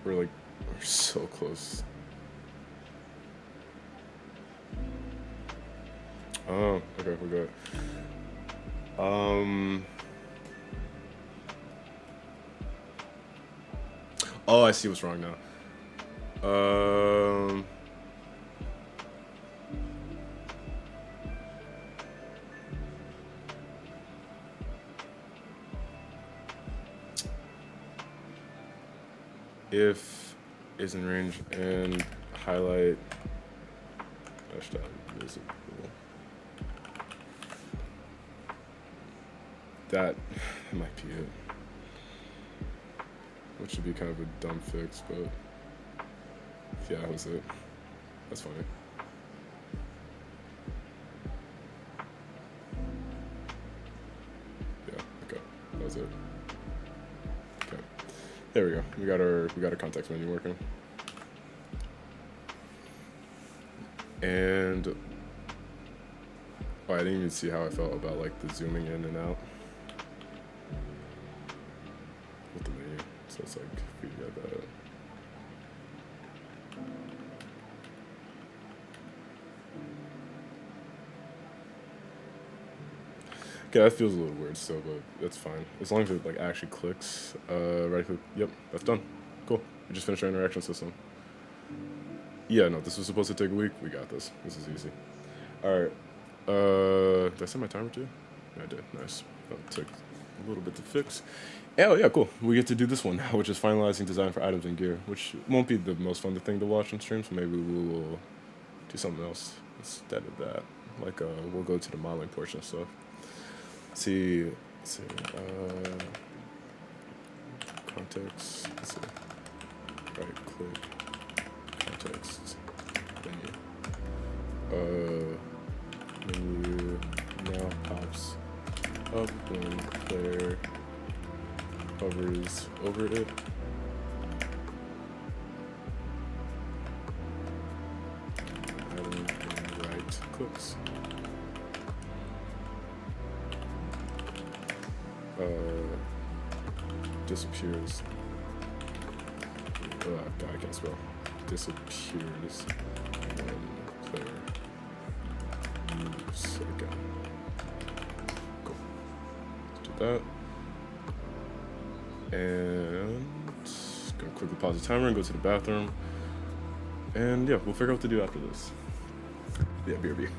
We're so close. Oh, okay, we're good. Oh, I see what's wrong now. If is in range and highlight hashtag visible. That might be it. Which should be kind of a dumb fix, but yeah, that was it. That's funny. Yeah, okay. That was it. Okay. There we go. We got our context menu working. And I didn't even see how I felt about the zooming in and out with the menu. So it's we got that. Okay, that feels a little weird still, but that's fine. As long as it actually clicks. Right click. Yep, that's done. Cool. We just finished our interaction system. Yeah, no, this was supposed to take a week. We got this. This is easy. Alright. Did I set my timer too? Yeah, I did. Nice. That took a little bit to fix. Oh, yeah, cool. We get to do this one now, which is finalizing design for items and gear, which won't be the most fun thing to watch on stream, so maybe we will do something else instead of that. We'll go to the modeling portion of stuff. Let's see, context, let's see. right click, context, menu now pops up when player hovers over it. Item and right clicks. Disappears. God, I can't spell. Disappears when player moves again. Cool. Let's do that. And gonna quickly pause the timer and go to the bathroom. And yeah, we'll figure out what to do after this. Yeah, BRB.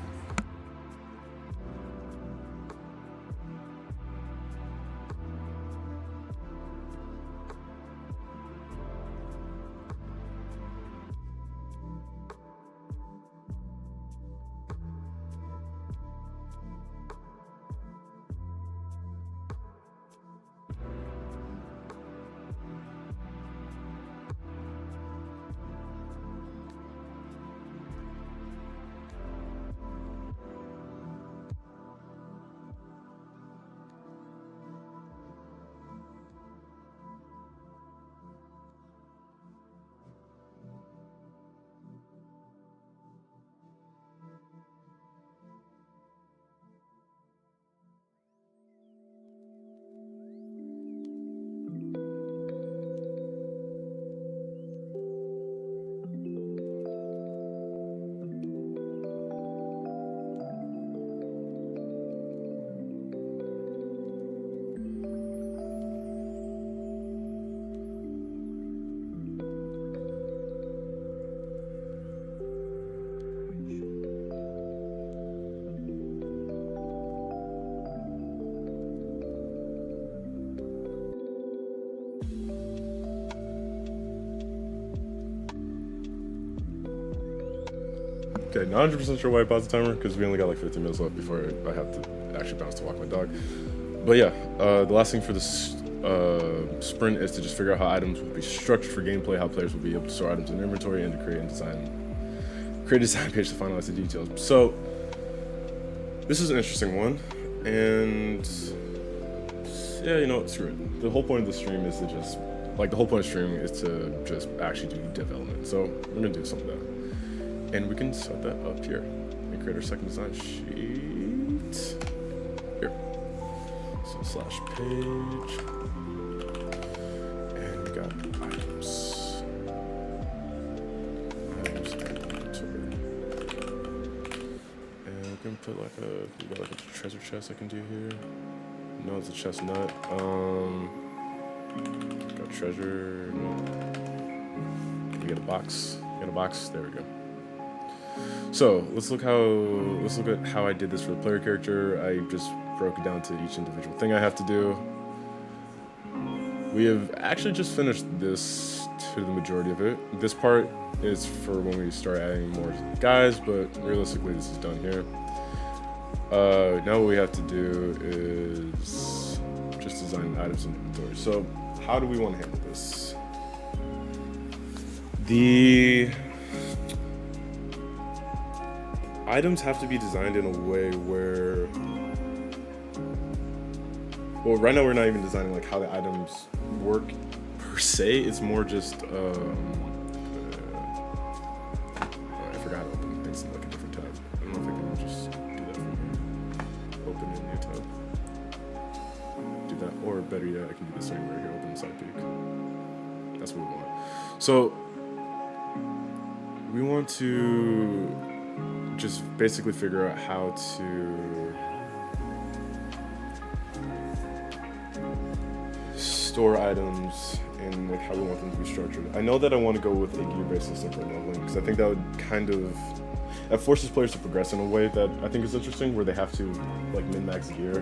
Okay, not 100% sure why I paused the timer, because we only got like 15 minutes left before I have to actually bounce to walk my dog. But yeah, the last thing for this sprint is to just figure out how items will be structured for gameplay, how players will be able to store items in inventory, and to create a design page to finalize the details. So this is an interesting one, and yeah, you know, screw it. The whole point of the stream is to just, like, the whole point of streaming is to just actually do development. So we're gonna do some of that. And we can set that up here. Let me create our second design sheet. Here. So slash page. And we got items. Items and inventory. And we can put like we got like a treasure chest I can do here. No, it's a chestnut. Got treasure. No. We get a box. Get a box. There we go. So let's look at how I did this for the player character. I just broke it down to each individual thing I have to do. We have actually just finished this to the majority of it. This part is for when we start adding more guys, but realistically this is done here. Now what we have to do is just design items and inventory. So how do we want to handle this? The items have to be designed in a way where, well, right now we're not even designing like how the items work per se. It's more just, oh, I forgot how to open things in like a different tab. I don't know if I can just do that from here. Open in a new tab. Do that, or better yet, I can do the same right here, open side peek. That's what we want. So we want to just basically figure out how to store items and like how we want them to be structured. I know that I want to go with a gear-based system for leveling, because I think that would kind of, that forces players to progress in a way that I think is interesting, where they have to like min-max gear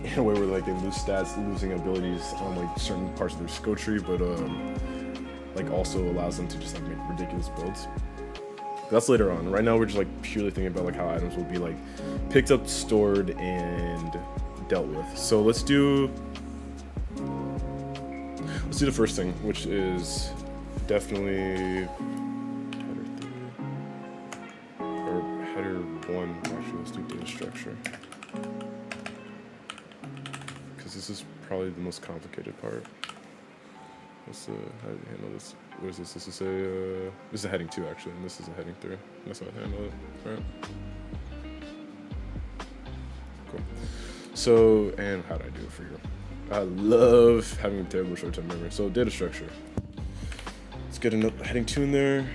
in a way where like they lose stats, losing abilities on like certain parts of their skill tree, but like also allows them to just like make ridiculous builds. That's later on. Right now we're just like purely thinking about like how items will be like picked up, stored, and dealt with. So let's do the first thing, which is definitely header 3 or header 1. Actually, let's do data structure because this is probably the most complicated part. What's the how do you handle this? What is this? This is a heading 2 actually, and this is a heading 3. That's how I handle it, right? Cool. So, and how do I do it for you? I love having a table short-term memory. So data structure. Let's get a heading 2 in there.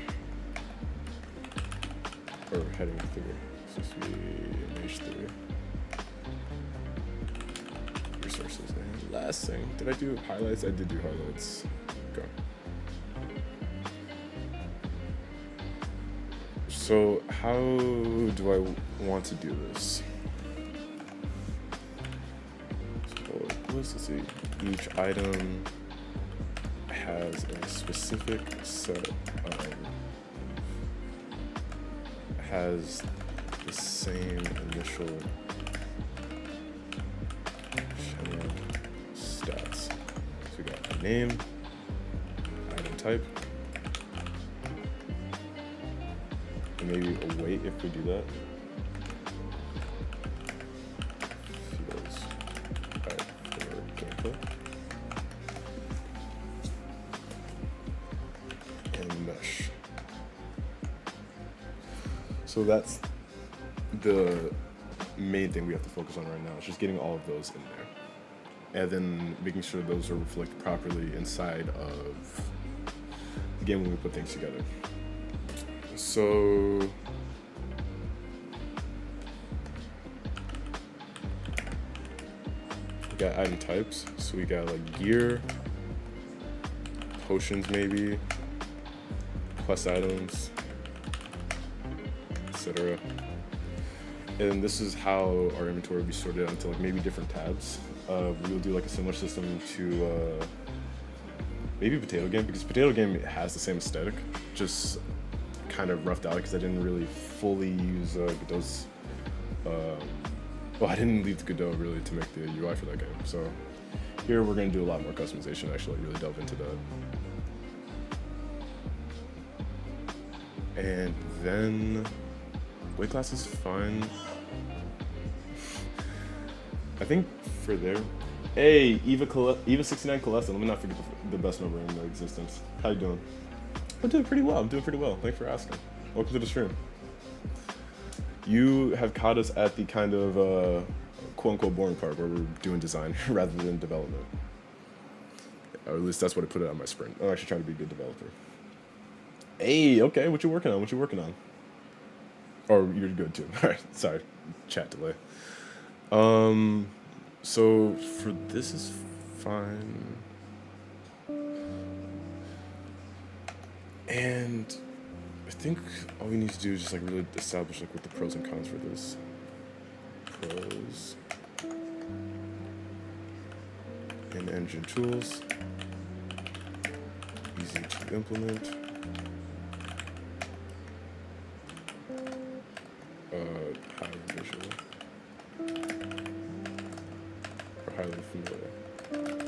Or heading 3. It's supposed to be H3. Resources. And last thing. Did I do highlights? I did do highlights. Go. So how do I want to do this? Let's see. Each item has a specific set of has the same initial stats. So we got a name, item type, and maybe a weight if we do that. And mesh. So that's the main thing we have to focus on right now. It's just getting all of those in there, and then making sure those are reflected properly inside of the game when we put things together. So we got item types. So we got like gear, potions maybe, quest items, etc. And this is how our inventory will be sorted out into like maybe different tabs. We'll do like a similar system to maybe Potato Game, because Potato Game has the same aesthetic, just kind of roughed out because I didn't really fully use Godot's. Well, I didn't leave the Godot really to make the UI for that game. So here we're going to do a lot more customization, actually really delve into that. And then weight class is fine. I think for there. Hey, Eva 69 Colessa. Let me not forget the best number in existence. How you doing? I'm doing pretty well. Thanks for asking. Welcome to the stream. You have caught us at the kind of quote-unquote boring part where we're doing design rather than development. Or at least that's what I put it on my sprint. I'm actually trying to be a good developer. Hey, okay, what you working on? Or you're good too. All right, sorry, chat delay. So for this is fine. And I think all we need to do is just like really establish like what the pros and cons for this. Pros. In engine tools. Easy to implement. Highly visual. Or highly familiar.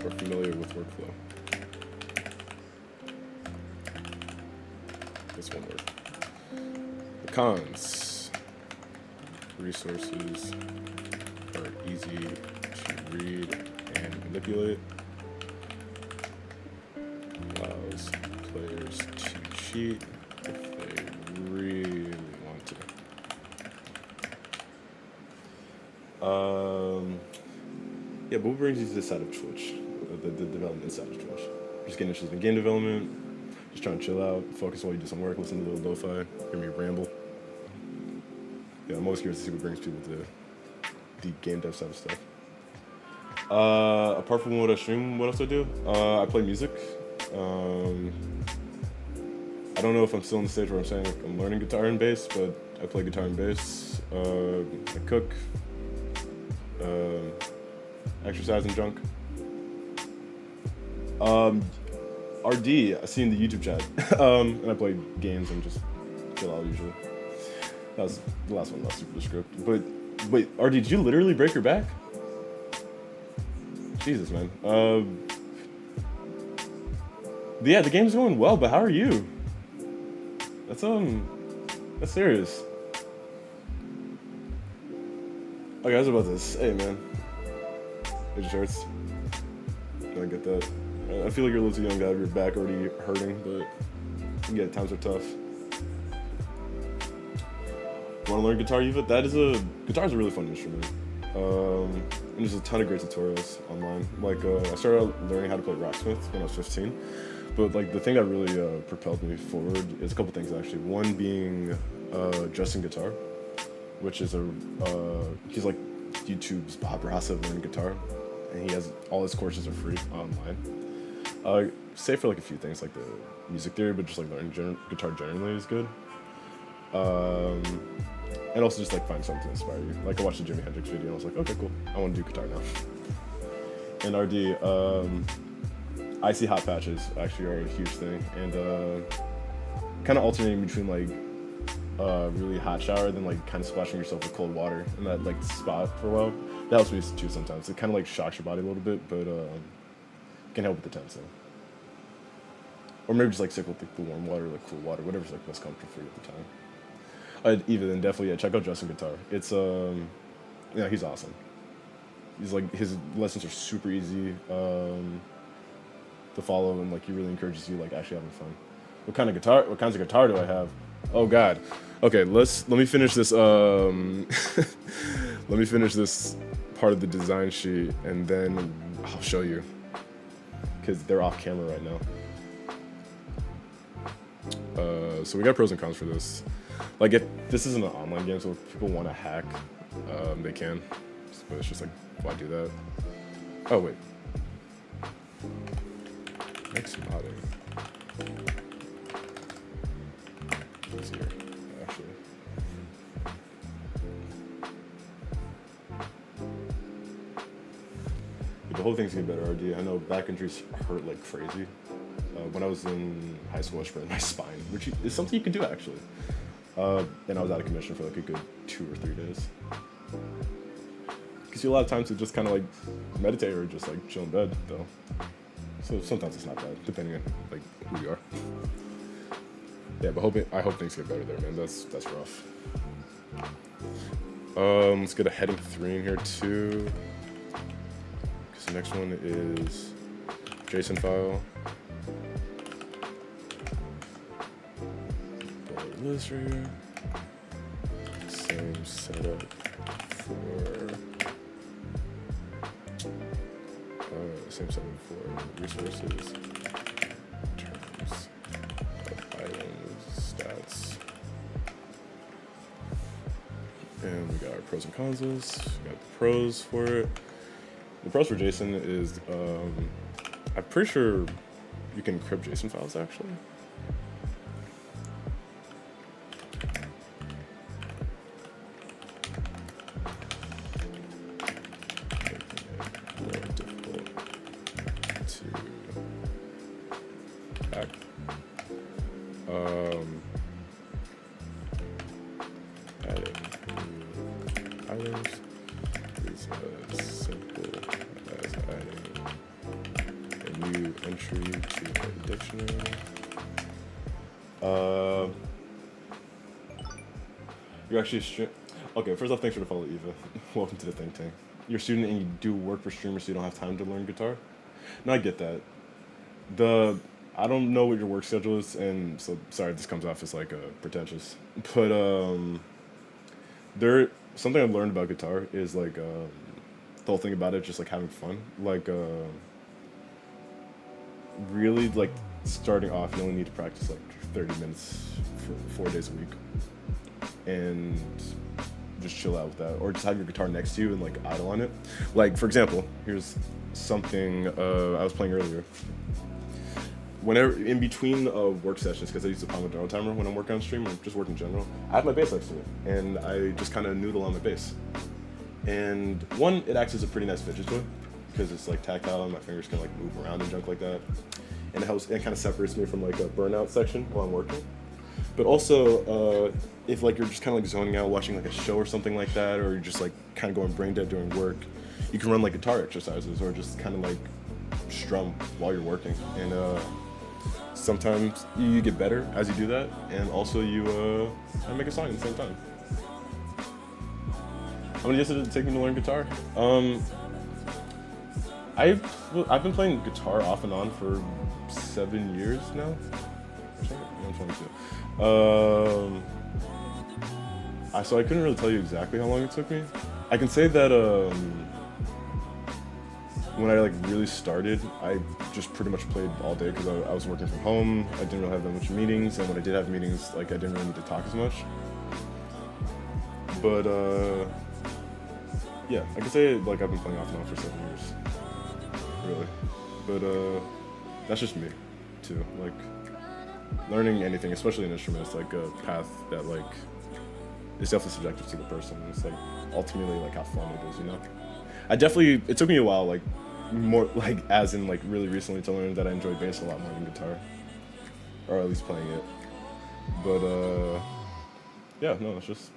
Or familiar with workflow. This one word. The cons. Resources are easy to read and manipulate. Allows players to cheat if they really want to. Yeah, but what brings you to this side of Twitch? The development side of Twitch. Just getting interested in game development, just trying to chill out, focus while you do some work, listen to a little lo-fi, hear me ramble. Yeah, I'm always curious to see what brings people to the game dev side of stuff. Apart from what I stream, what else I do? I play music. I don't know if I'm still in the stage where I'm saying like, I'm learning guitar and bass, but I play guitar and bass. I cook. Exercise and junk. RD, I see in the YouTube chat. And I play games and just chill out usually. That was the last one, not super the script. But wait, RD, did you literally break your back? Jesus, man. Yeah, the game's going well, but how are you? That's that's serious. Okay, how's about this? Hey, man. It just hurts. I get that. I feel like you're a little too young to have your back already hurting, but yeah, times are tough. Want to learn guitar, Eva? Guitar's a really fun instrument. And there's a ton of great tutorials online. Like, I started out learning how to play rocksmith when I was 15. But like the thing that really propelled me forward is a couple things actually. One being Justin Guitar, which is he's like YouTube's Bob Ross of learning guitar, and he has all his courses are free online. Save for like a few things like the music theory, but just like learning guitar generally is good. And also just like find something to inspire you. Like I watched the Jimi Hendrix video and I was like, okay, cool, I want to do guitar now. And RD, icy hot patches actually are a huge thing, and kind of alternating between like really hot shower, then like kind of splashing yourself with cold water in that like spot for a while. That helps me too sometimes. It kind of like shocks your body a little bit, but can help with the tensing. Or maybe just like stick with like, the warm water, like cool water, whatever's like most comfortable for you at the time. Then definitely check out Justin Guitar. It's yeah, he's awesome. He's like his lessons are super easy to follow, and like he really encourages you like actually having fun. What kinds of guitar do I have? Oh God. Okay, let me finish this let me finish this part of the design sheet and then I'll show you, because they're off camera right now. So we got pros and cons for this. Like, if this isn't an online game, so if people want to hack, they can. But it's just like, why do that? Oh wait. Next modding. Easier, actually. The whole thing's getting better, RD. I know back injuries hurt like crazy. When I was in high school, I sprained my spine, which is something you can do actually. And I was out of commission for like a good 2 or 3 days. Gives you a lot of time to just kind of like meditate or just like chill in bed, though. So sometimes it's not bad, depending on like who you are. Yeah, but I hope things get better there, man. That's rough. Let's get a heading 3 in here too. Because the next one is JSON file. List right here. Same setup for resources, terms, items, stats, and we got our pros and cons list. We got the pros for it. The pros for JSON is I'm pretty sure you can encrypt JSON files actually. Adding new items is as simple as adding a new entry to the dictionary. You're actually a stream. Okay, first off, thanks for the follow, Eva. Welcome to the think tank. You're a student and you do work for streamers, so you don't have time to learn guitar. No, I get that. I don't know what your work schedule is, and so sorry if this comes off as like pretentious, but something I've learned about guitar is like the whole thing about it just like having fun. Like really like starting off, you only need to practice like 30 minutes for 4 days a week, and just chill out with that, or just have your guitar next to you and like idle on it. Like for example, here's something I was playing earlier. Whenever in between work sessions, because I use the Pomodoro timer when I'm working on stream or just working in general, I have my bass next to me, and I just kind of noodle on my bass. And one, it acts as a pretty nice fidget toy because it's like tactile and my fingers can like move around and junk like that, and it kind of separates me from like a burnout section while I'm working. But also, if like you're just kind of like zoning out, watching like a show or something like that, or you're just like kind of going brain dead during work, you can run like guitar exercises or just kind of like strum while you're working. And sometimes you get better as you do that, and also you make a song at the same time. How many years did it take me to learn guitar? I've been playing guitar off and on for 7 years now. I'm 22. So I couldn't really tell you exactly how long it took me. I can say that when I like really started, I just pretty much played all day because I was working from home. I didn't really have that much meetings, and when I did have meetings, like I didn't really need to talk as much. But yeah, I can say like I've been playing off and on for 7 years, really. But that's just me, too. Like learning anything, especially an instrument, is like a path that like is definitely subjective to the person. It's like ultimately like how fun it is, you know. It took me a while, like more like as in like really recently to learn that I enjoy bass a lot more than guitar, or at least playing it. But yeah, no, I just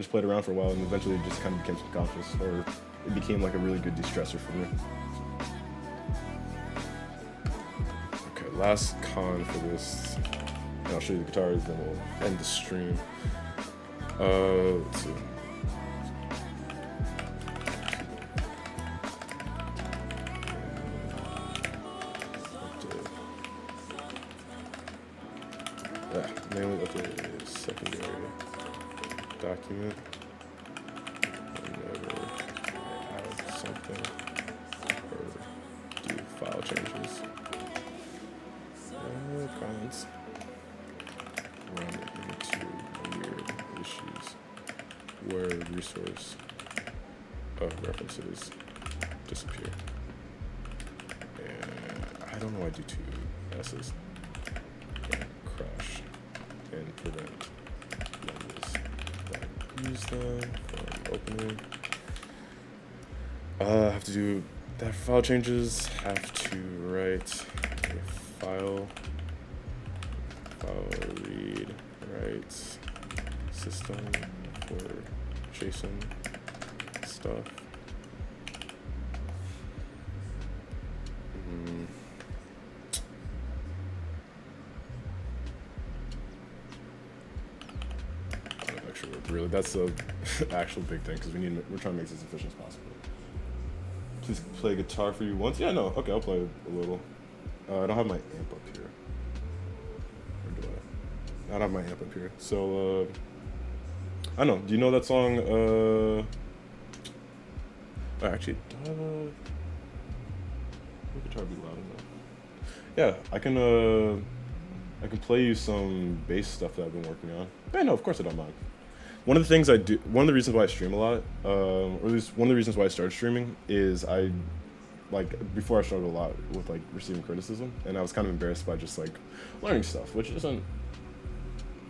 played around for a while, and eventually it just kind of became subconscious, or it became like a really good de-stressor for me. Okay, last con for this, and I'll show you the guitars, then we'll end the stream. Let's see. Mainly update a secondary document whenever I add something or do file changes. Cons run into weird issues where resource references disappear. And I don't know why I do two S's. Crash and prevent members that use them from opening. Have to do that for file changes. Have to write a file read write system for JSON stuff. Really, that's the actual big thing because we're trying to make this as efficient as possible. Please play guitar for you once. Yeah, no, okay, I'll play a little. I don't have my amp up here. Or do I don't have my amp up here. So I don't know. Do you know that song? Actually, the guitar be loud enough. Yeah, I can play you some bass stuff that I've been working on. Yeah, no, of course I don't mind. One of the things I do, one of the reasons why I stream a lot, or at least one of the reasons why I started streaming is before I struggled a lot with like receiving criticism, and I was kind of embarrassed by just like learning stuff, which isn't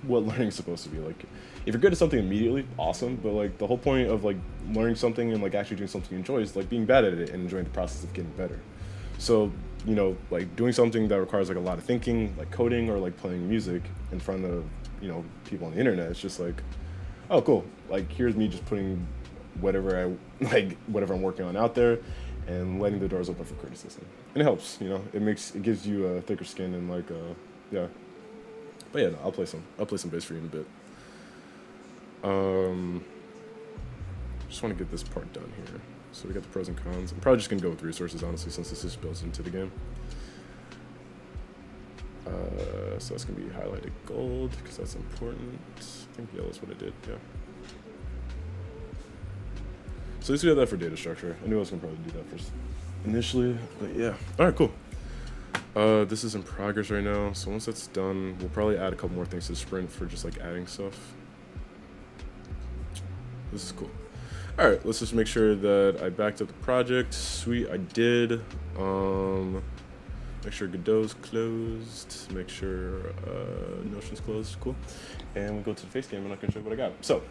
what learning is supposed to be. Like, if you're good at something immediately, awesome, but like the whole point of like learning something and like actually doing something you enjoy is like being bad at it and enjoying the process of getting better. So, you know, like doing something that requires like a lot of thinking, like coding or like playing music in front of, you know, people on the internet, it's just like, oh, cool. Like, here's me just putting whatever I'm working on out there and letting the doors open for criticism. And it helps, you know, it gives you a thicker skin and like, yeah. But yeah, no, I'll play some bass for you in a bit. Just want to get this part done here. So we got the pros and cons. I'm probably just gonna go with resources, honestly, since this is built into the game. So that's gonna be highlighted gold because that's important. I think yellow is what I did, yeah. So at least we have that for data structure. I knew I was gonna probably do that first initially, but yeah. All right, cool. This is in progress right now. So once that's done, we'll probably add a couple more things to the sprint for just like adding stuff. This is cool. All right, let's just make sure that I backed up the project. Sweet, I did. Make sure Godot's closed. Make sure Notion's closed. Cool. And we go to the face cam and I can show you what I got. So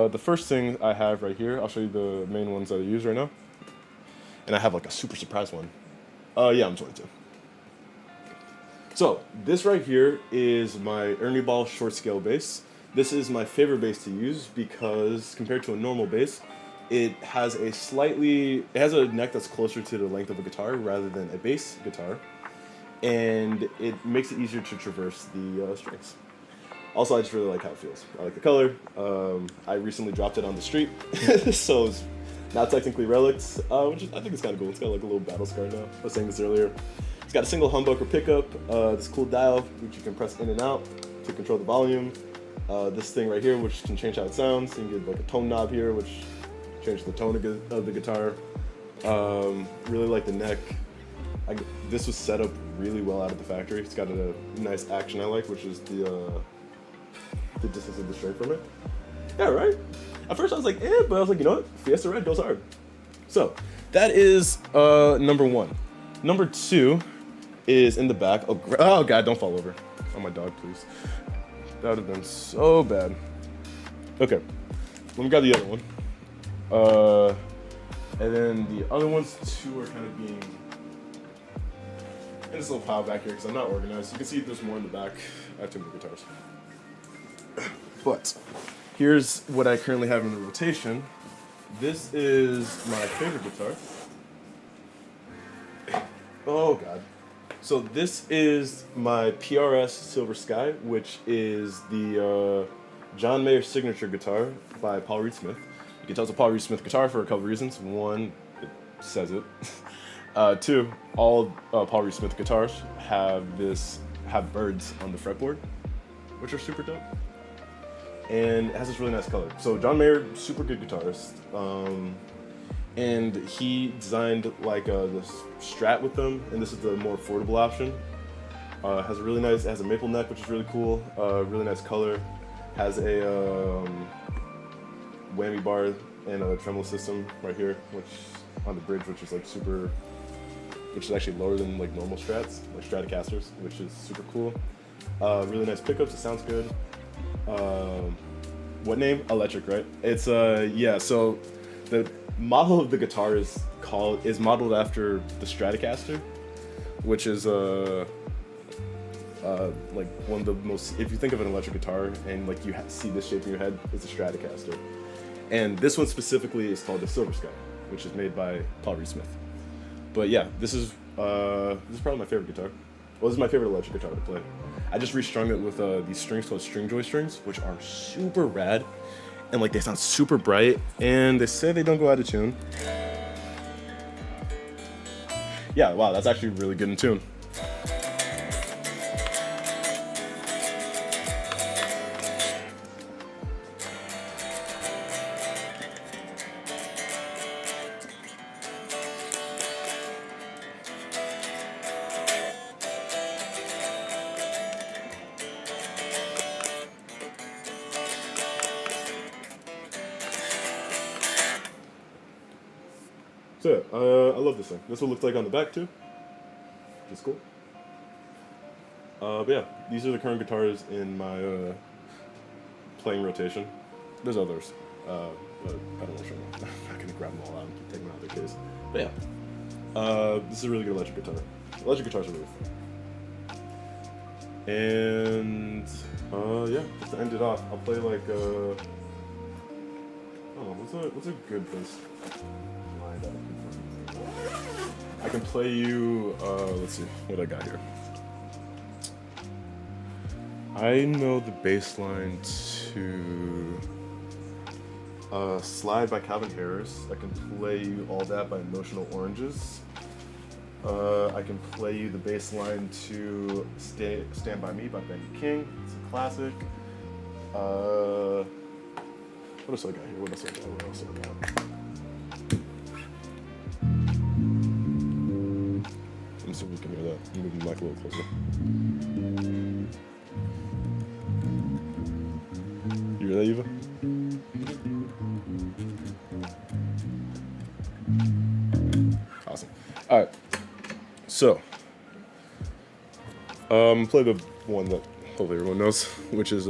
the first thing I have right here, I'll show you the main ones that I use right now. And I have like a super surprise one. Yeah, I'm 22. So this right here is my Ernie Ball short scale bass. This is my favorite bass to use because compared to a normal bass, it has a neck that's closer to the length of a guitar rather than a bass guitar. and it makes it easier to traverse the strings. Also, I just really like how it feels. I like the color. I recently dropped it on the street, so it's not technically relics, which I think is kind of cool. It's got like a little battle scar now. I was saying this earlier. It's got a single humbucker pickup, this cool dial, which you can press in and out to control the volume. This thing right here, which can change how it sounds. You can get like a tone knob here, which changes the tone of the guitar. Really like the neck. This was set up really well out of the factory. It's got a nice action I like, which is the distance of the string from it. Yeah, right? At first I was like, but I was like, you know what? Fiesta Red goes hard. So, that is number 1. Number 2 is in the back. Oh God, don't fall over. Oh, my dog, please. That would have been so bad. Okay, let me grab the other one. And then the other ones, 2 are kind of being in this little pile back here because I'm not organized. You can see there's more in the back. I have too many guitars. But here's what I currently have in the rotation. This is my favorite guitar. Oh God. So this is my PRS Silver Sky, which is the John Mayer signature guitar by Paul Reed Smith. You can tell it's a Paul Reed Smith guitar for a couple reasons. 1, it says it. 2, all Paul Reed Smith guitars have birds on the fretboard, which are super dope. And it has this really nice color. So John Mayer, super good guitarist. And he designed like this Strat with them, and this is the more affordable option. Has a maple neck, which is really cool. Really nice color. Has a whammy bar and a tremolo system right here, which on the bridge, which is like which is actually lower than like normal Strats, like Stratocasters, which is super cool. Really nice pickups. It sounds good. What name? Electric, right? It's yeah. So the model of the guitar is modeled after the Stratocaster, which is like one of the most. If you think of an electric guitar and like you see this shape in your head, it's a Stratocaster. And this one specifically is called the Silver Sky, which is made by Paul Reed Smith. But yeah, this is probably my favorite guitar. Well, this is my favorite electric guitar to play. I just restrung it with these strings called Stringjoy strings, which are super rad, and like they sound super bright, and they say they don't go out of tune. Yeah, wow, that's actually really good in tune. So yeah, I love this thing. This is what it looks like on the back too, which is cool. But yeah, these are the current guitars in my playing rotation. There's others, but I don't want to show them. I'm not gonna grab them all out and take them out of their case. But yeah, this is a really good electric guitar. Electric guitars are really fun. And yeah, just to end it off, I'll play like oh, what's a good bass? I can play you, let's see, what I got here. I know the bass line to Slide by Calvin Harris. I can play you All That by Emotional Oranges. I can play you the bass line to Stand By Me by Benny King. It's a classic. What else I got here? What else I got? Let me see if we can hear that. Move the mic a little closer. You hear that, Eva? Awesome. All right. So, play the one that hopefully everyone knows, which is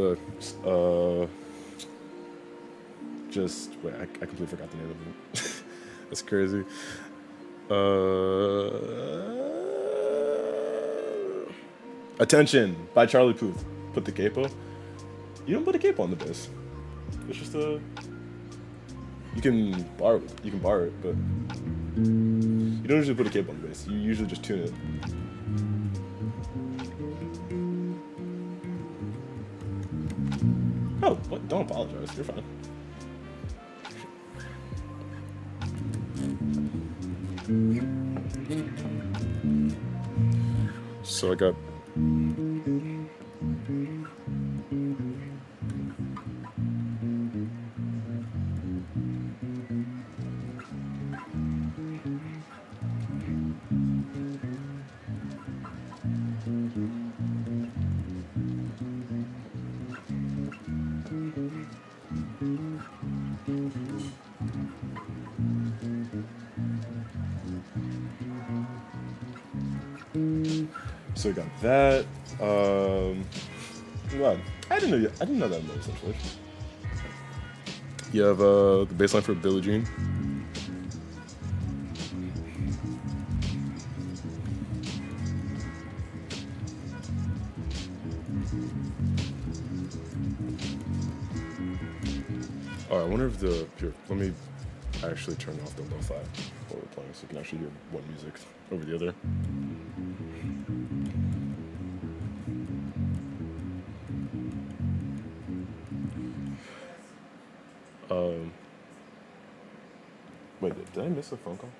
just wait. I completely forgot the name of it. That's crazy. Attention by Charlie Puth. Put the capo. You don't put a capo on the bass. It's just you can borrow it, but you don't usually put a capo on the bass. You usually just tune it. Oh, what? Don't apologize. You're fine. So I got. So we got that. Well, I didn't know that much essentially. You have the bass line for Billie Jean. Oh, I wonder if here, let me actually turn off the lo-fi while we're playing so you can actually hear one music over the other. Wait, did I miss a phone call?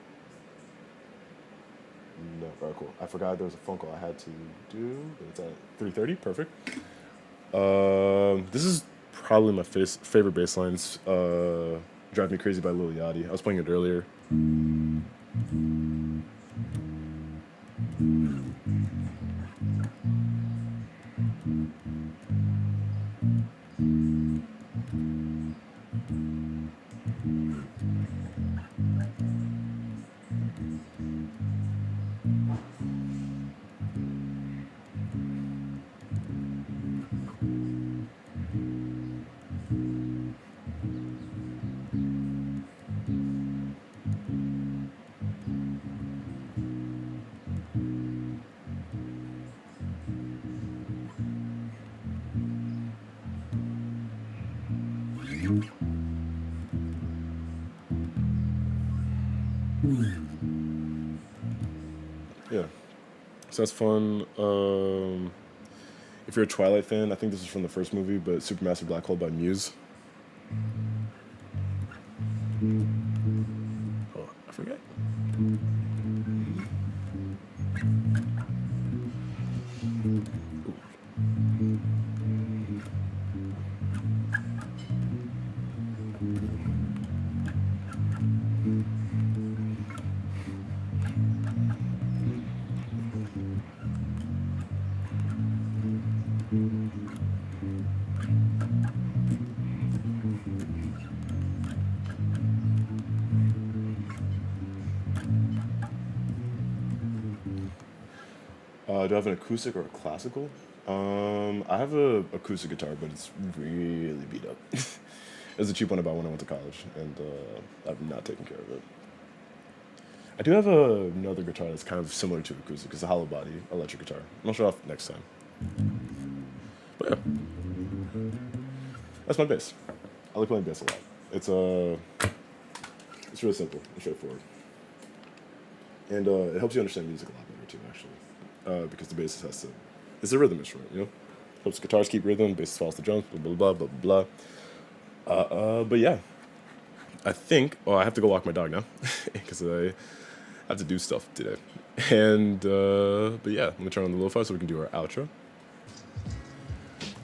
No, alright, cool. I forgot there was a phone call I had to do, but it's at 3:30, perfect. This is probably my favorite bass lines. Drive Me Crazy by Lil Yachty. I was playing it earlier. Yeah, so that's fun. If you're a Twilight fan, I think this is from the first movie, but Supermassive Black Hole by Muse. Oh, I forget. Do I have an acoustic or a classical? I have a acoustic guitar, but it's really beat up. It was a cheap one I bought when I went to college, and I've not taken care of it. I do have another guitar that's kind of similar to acoustic. It's a hollow body electric guitar. I'll show off next time. But yeah, that's my bass. I like playing bass a lot. It's really simple and straightforward, and it helps you understand music a lot better too, actually. Because the bass has to, it's a rhythm instrument, you know? Helps guitars keep rhythm, bass follows the drums, blah, blah, blah, blah, blah. But yeah, I think, I have to go walk my dog now, because I have to do stuff today. And, but yeah, let me turn on the lo-fi so we can do our outro.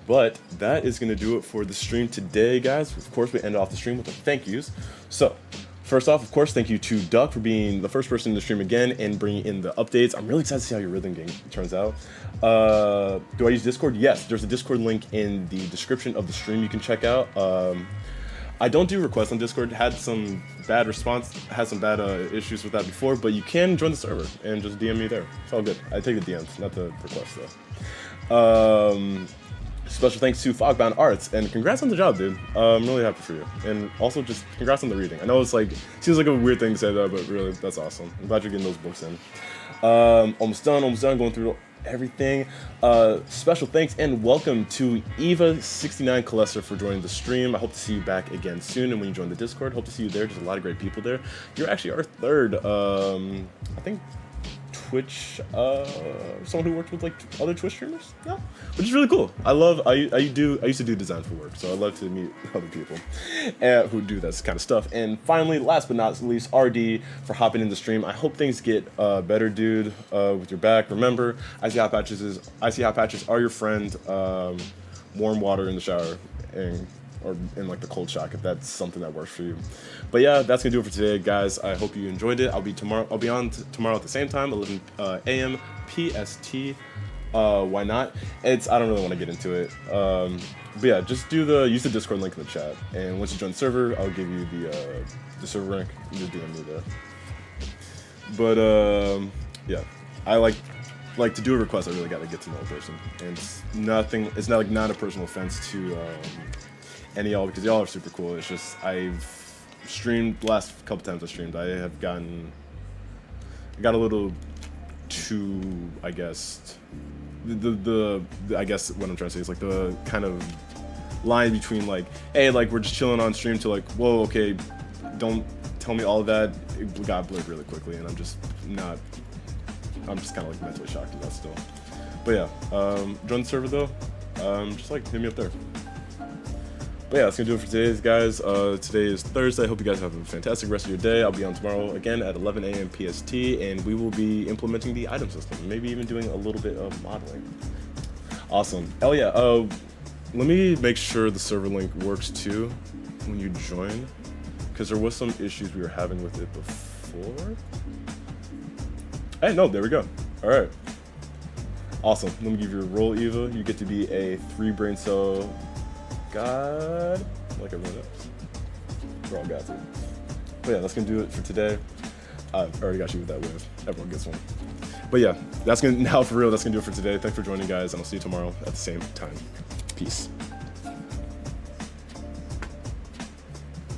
But that is going to do it for the stream today, guys. Of course, we end off the stream with the thank yous. So, first off, of course, thank you to Duck for being the first person in the stream again and bringing in the updates. I'm really excited to see how your rhythm game turns out. Do I use Discord? Yes, there's a Discord link in the description of the stream you can check out. I don't do requests on Discord. Had some bad issues with that before, but you can join the server and just DM me there. It's all good. I take the DMs, not the requests though. Special thanks to Fogbound Arts, and congrats on the job, dude. I'm really happy for you. And also just congrats on the reading. I know it's like, seems like a weird thing to say that, but really, that's awesome. I'm glad you're getting those books in. Almost done, going through everything. Special thanks and welcome to Eva69 Colester for joining the stream. I hope to see you back again soon, and when you join the Discord, hope to see you there. There's a lot of great people there. You're actually our third, I think, Twitch, someone who worked with like other Twitch streamers, yeah, which is really cool. I used to do design for work, so I love to meet other people who do this kind of stuff. And finally, last but not least, RD for hopping in the stream. I hope things get better, dude, with your back. Remember, icy hot patches are your friend. Warm water in the shower or in like the cold shock if that's something that works for you. But yeah, that's gonna do it for today, guys. I hope you enjoyed it. I'll be on tomorrow at the same time, 11 a.m. PST. Why not? I don't really want to get into it. But yeah, just use the Discord link in the chat, and once you join the server, I'll give you the server link. You just DM me there. But yeah, I like to do a request. I really got to get to know a person, and it's not a personal offense to any of y'all, because y'all are super cool. It's just I've streamed the last couple times I streamed, I got a little too, I guess, I guess what I'm trying to say is like the kind of line between like, hey, like we're just chilling on stream to like, whoa, okay, don't tell me all of that. It got blurred really quickly, and I'm just kind of like mentally shocked at that still. But yeah, join the server though. Just like hit me up there. But yeah, that's gonna do it for today, guys. Today is Thursday. I hope you guys have a fantastic rest of your day. I'll be on tomorrow again at 11 a.m. PST, and we will be implementing the item system, maybe even doing a little bit of modeling. Awesome. Oh yeah, let me make sure the server link works too when you join, because there was some issues we were having with it before. Hey, no, there we go. All right. Awesome. Let me give you a roll, Eva. You get to be a 3 brain cell god, like everyone else. We're all gods. But yeah, that's gonna do it for today. I already got you with that wave. Everyone gets one. But yeah, that's gonna do it for today. Thanks for joining, guys, and I'll see you tomorrow at the same time. Peace.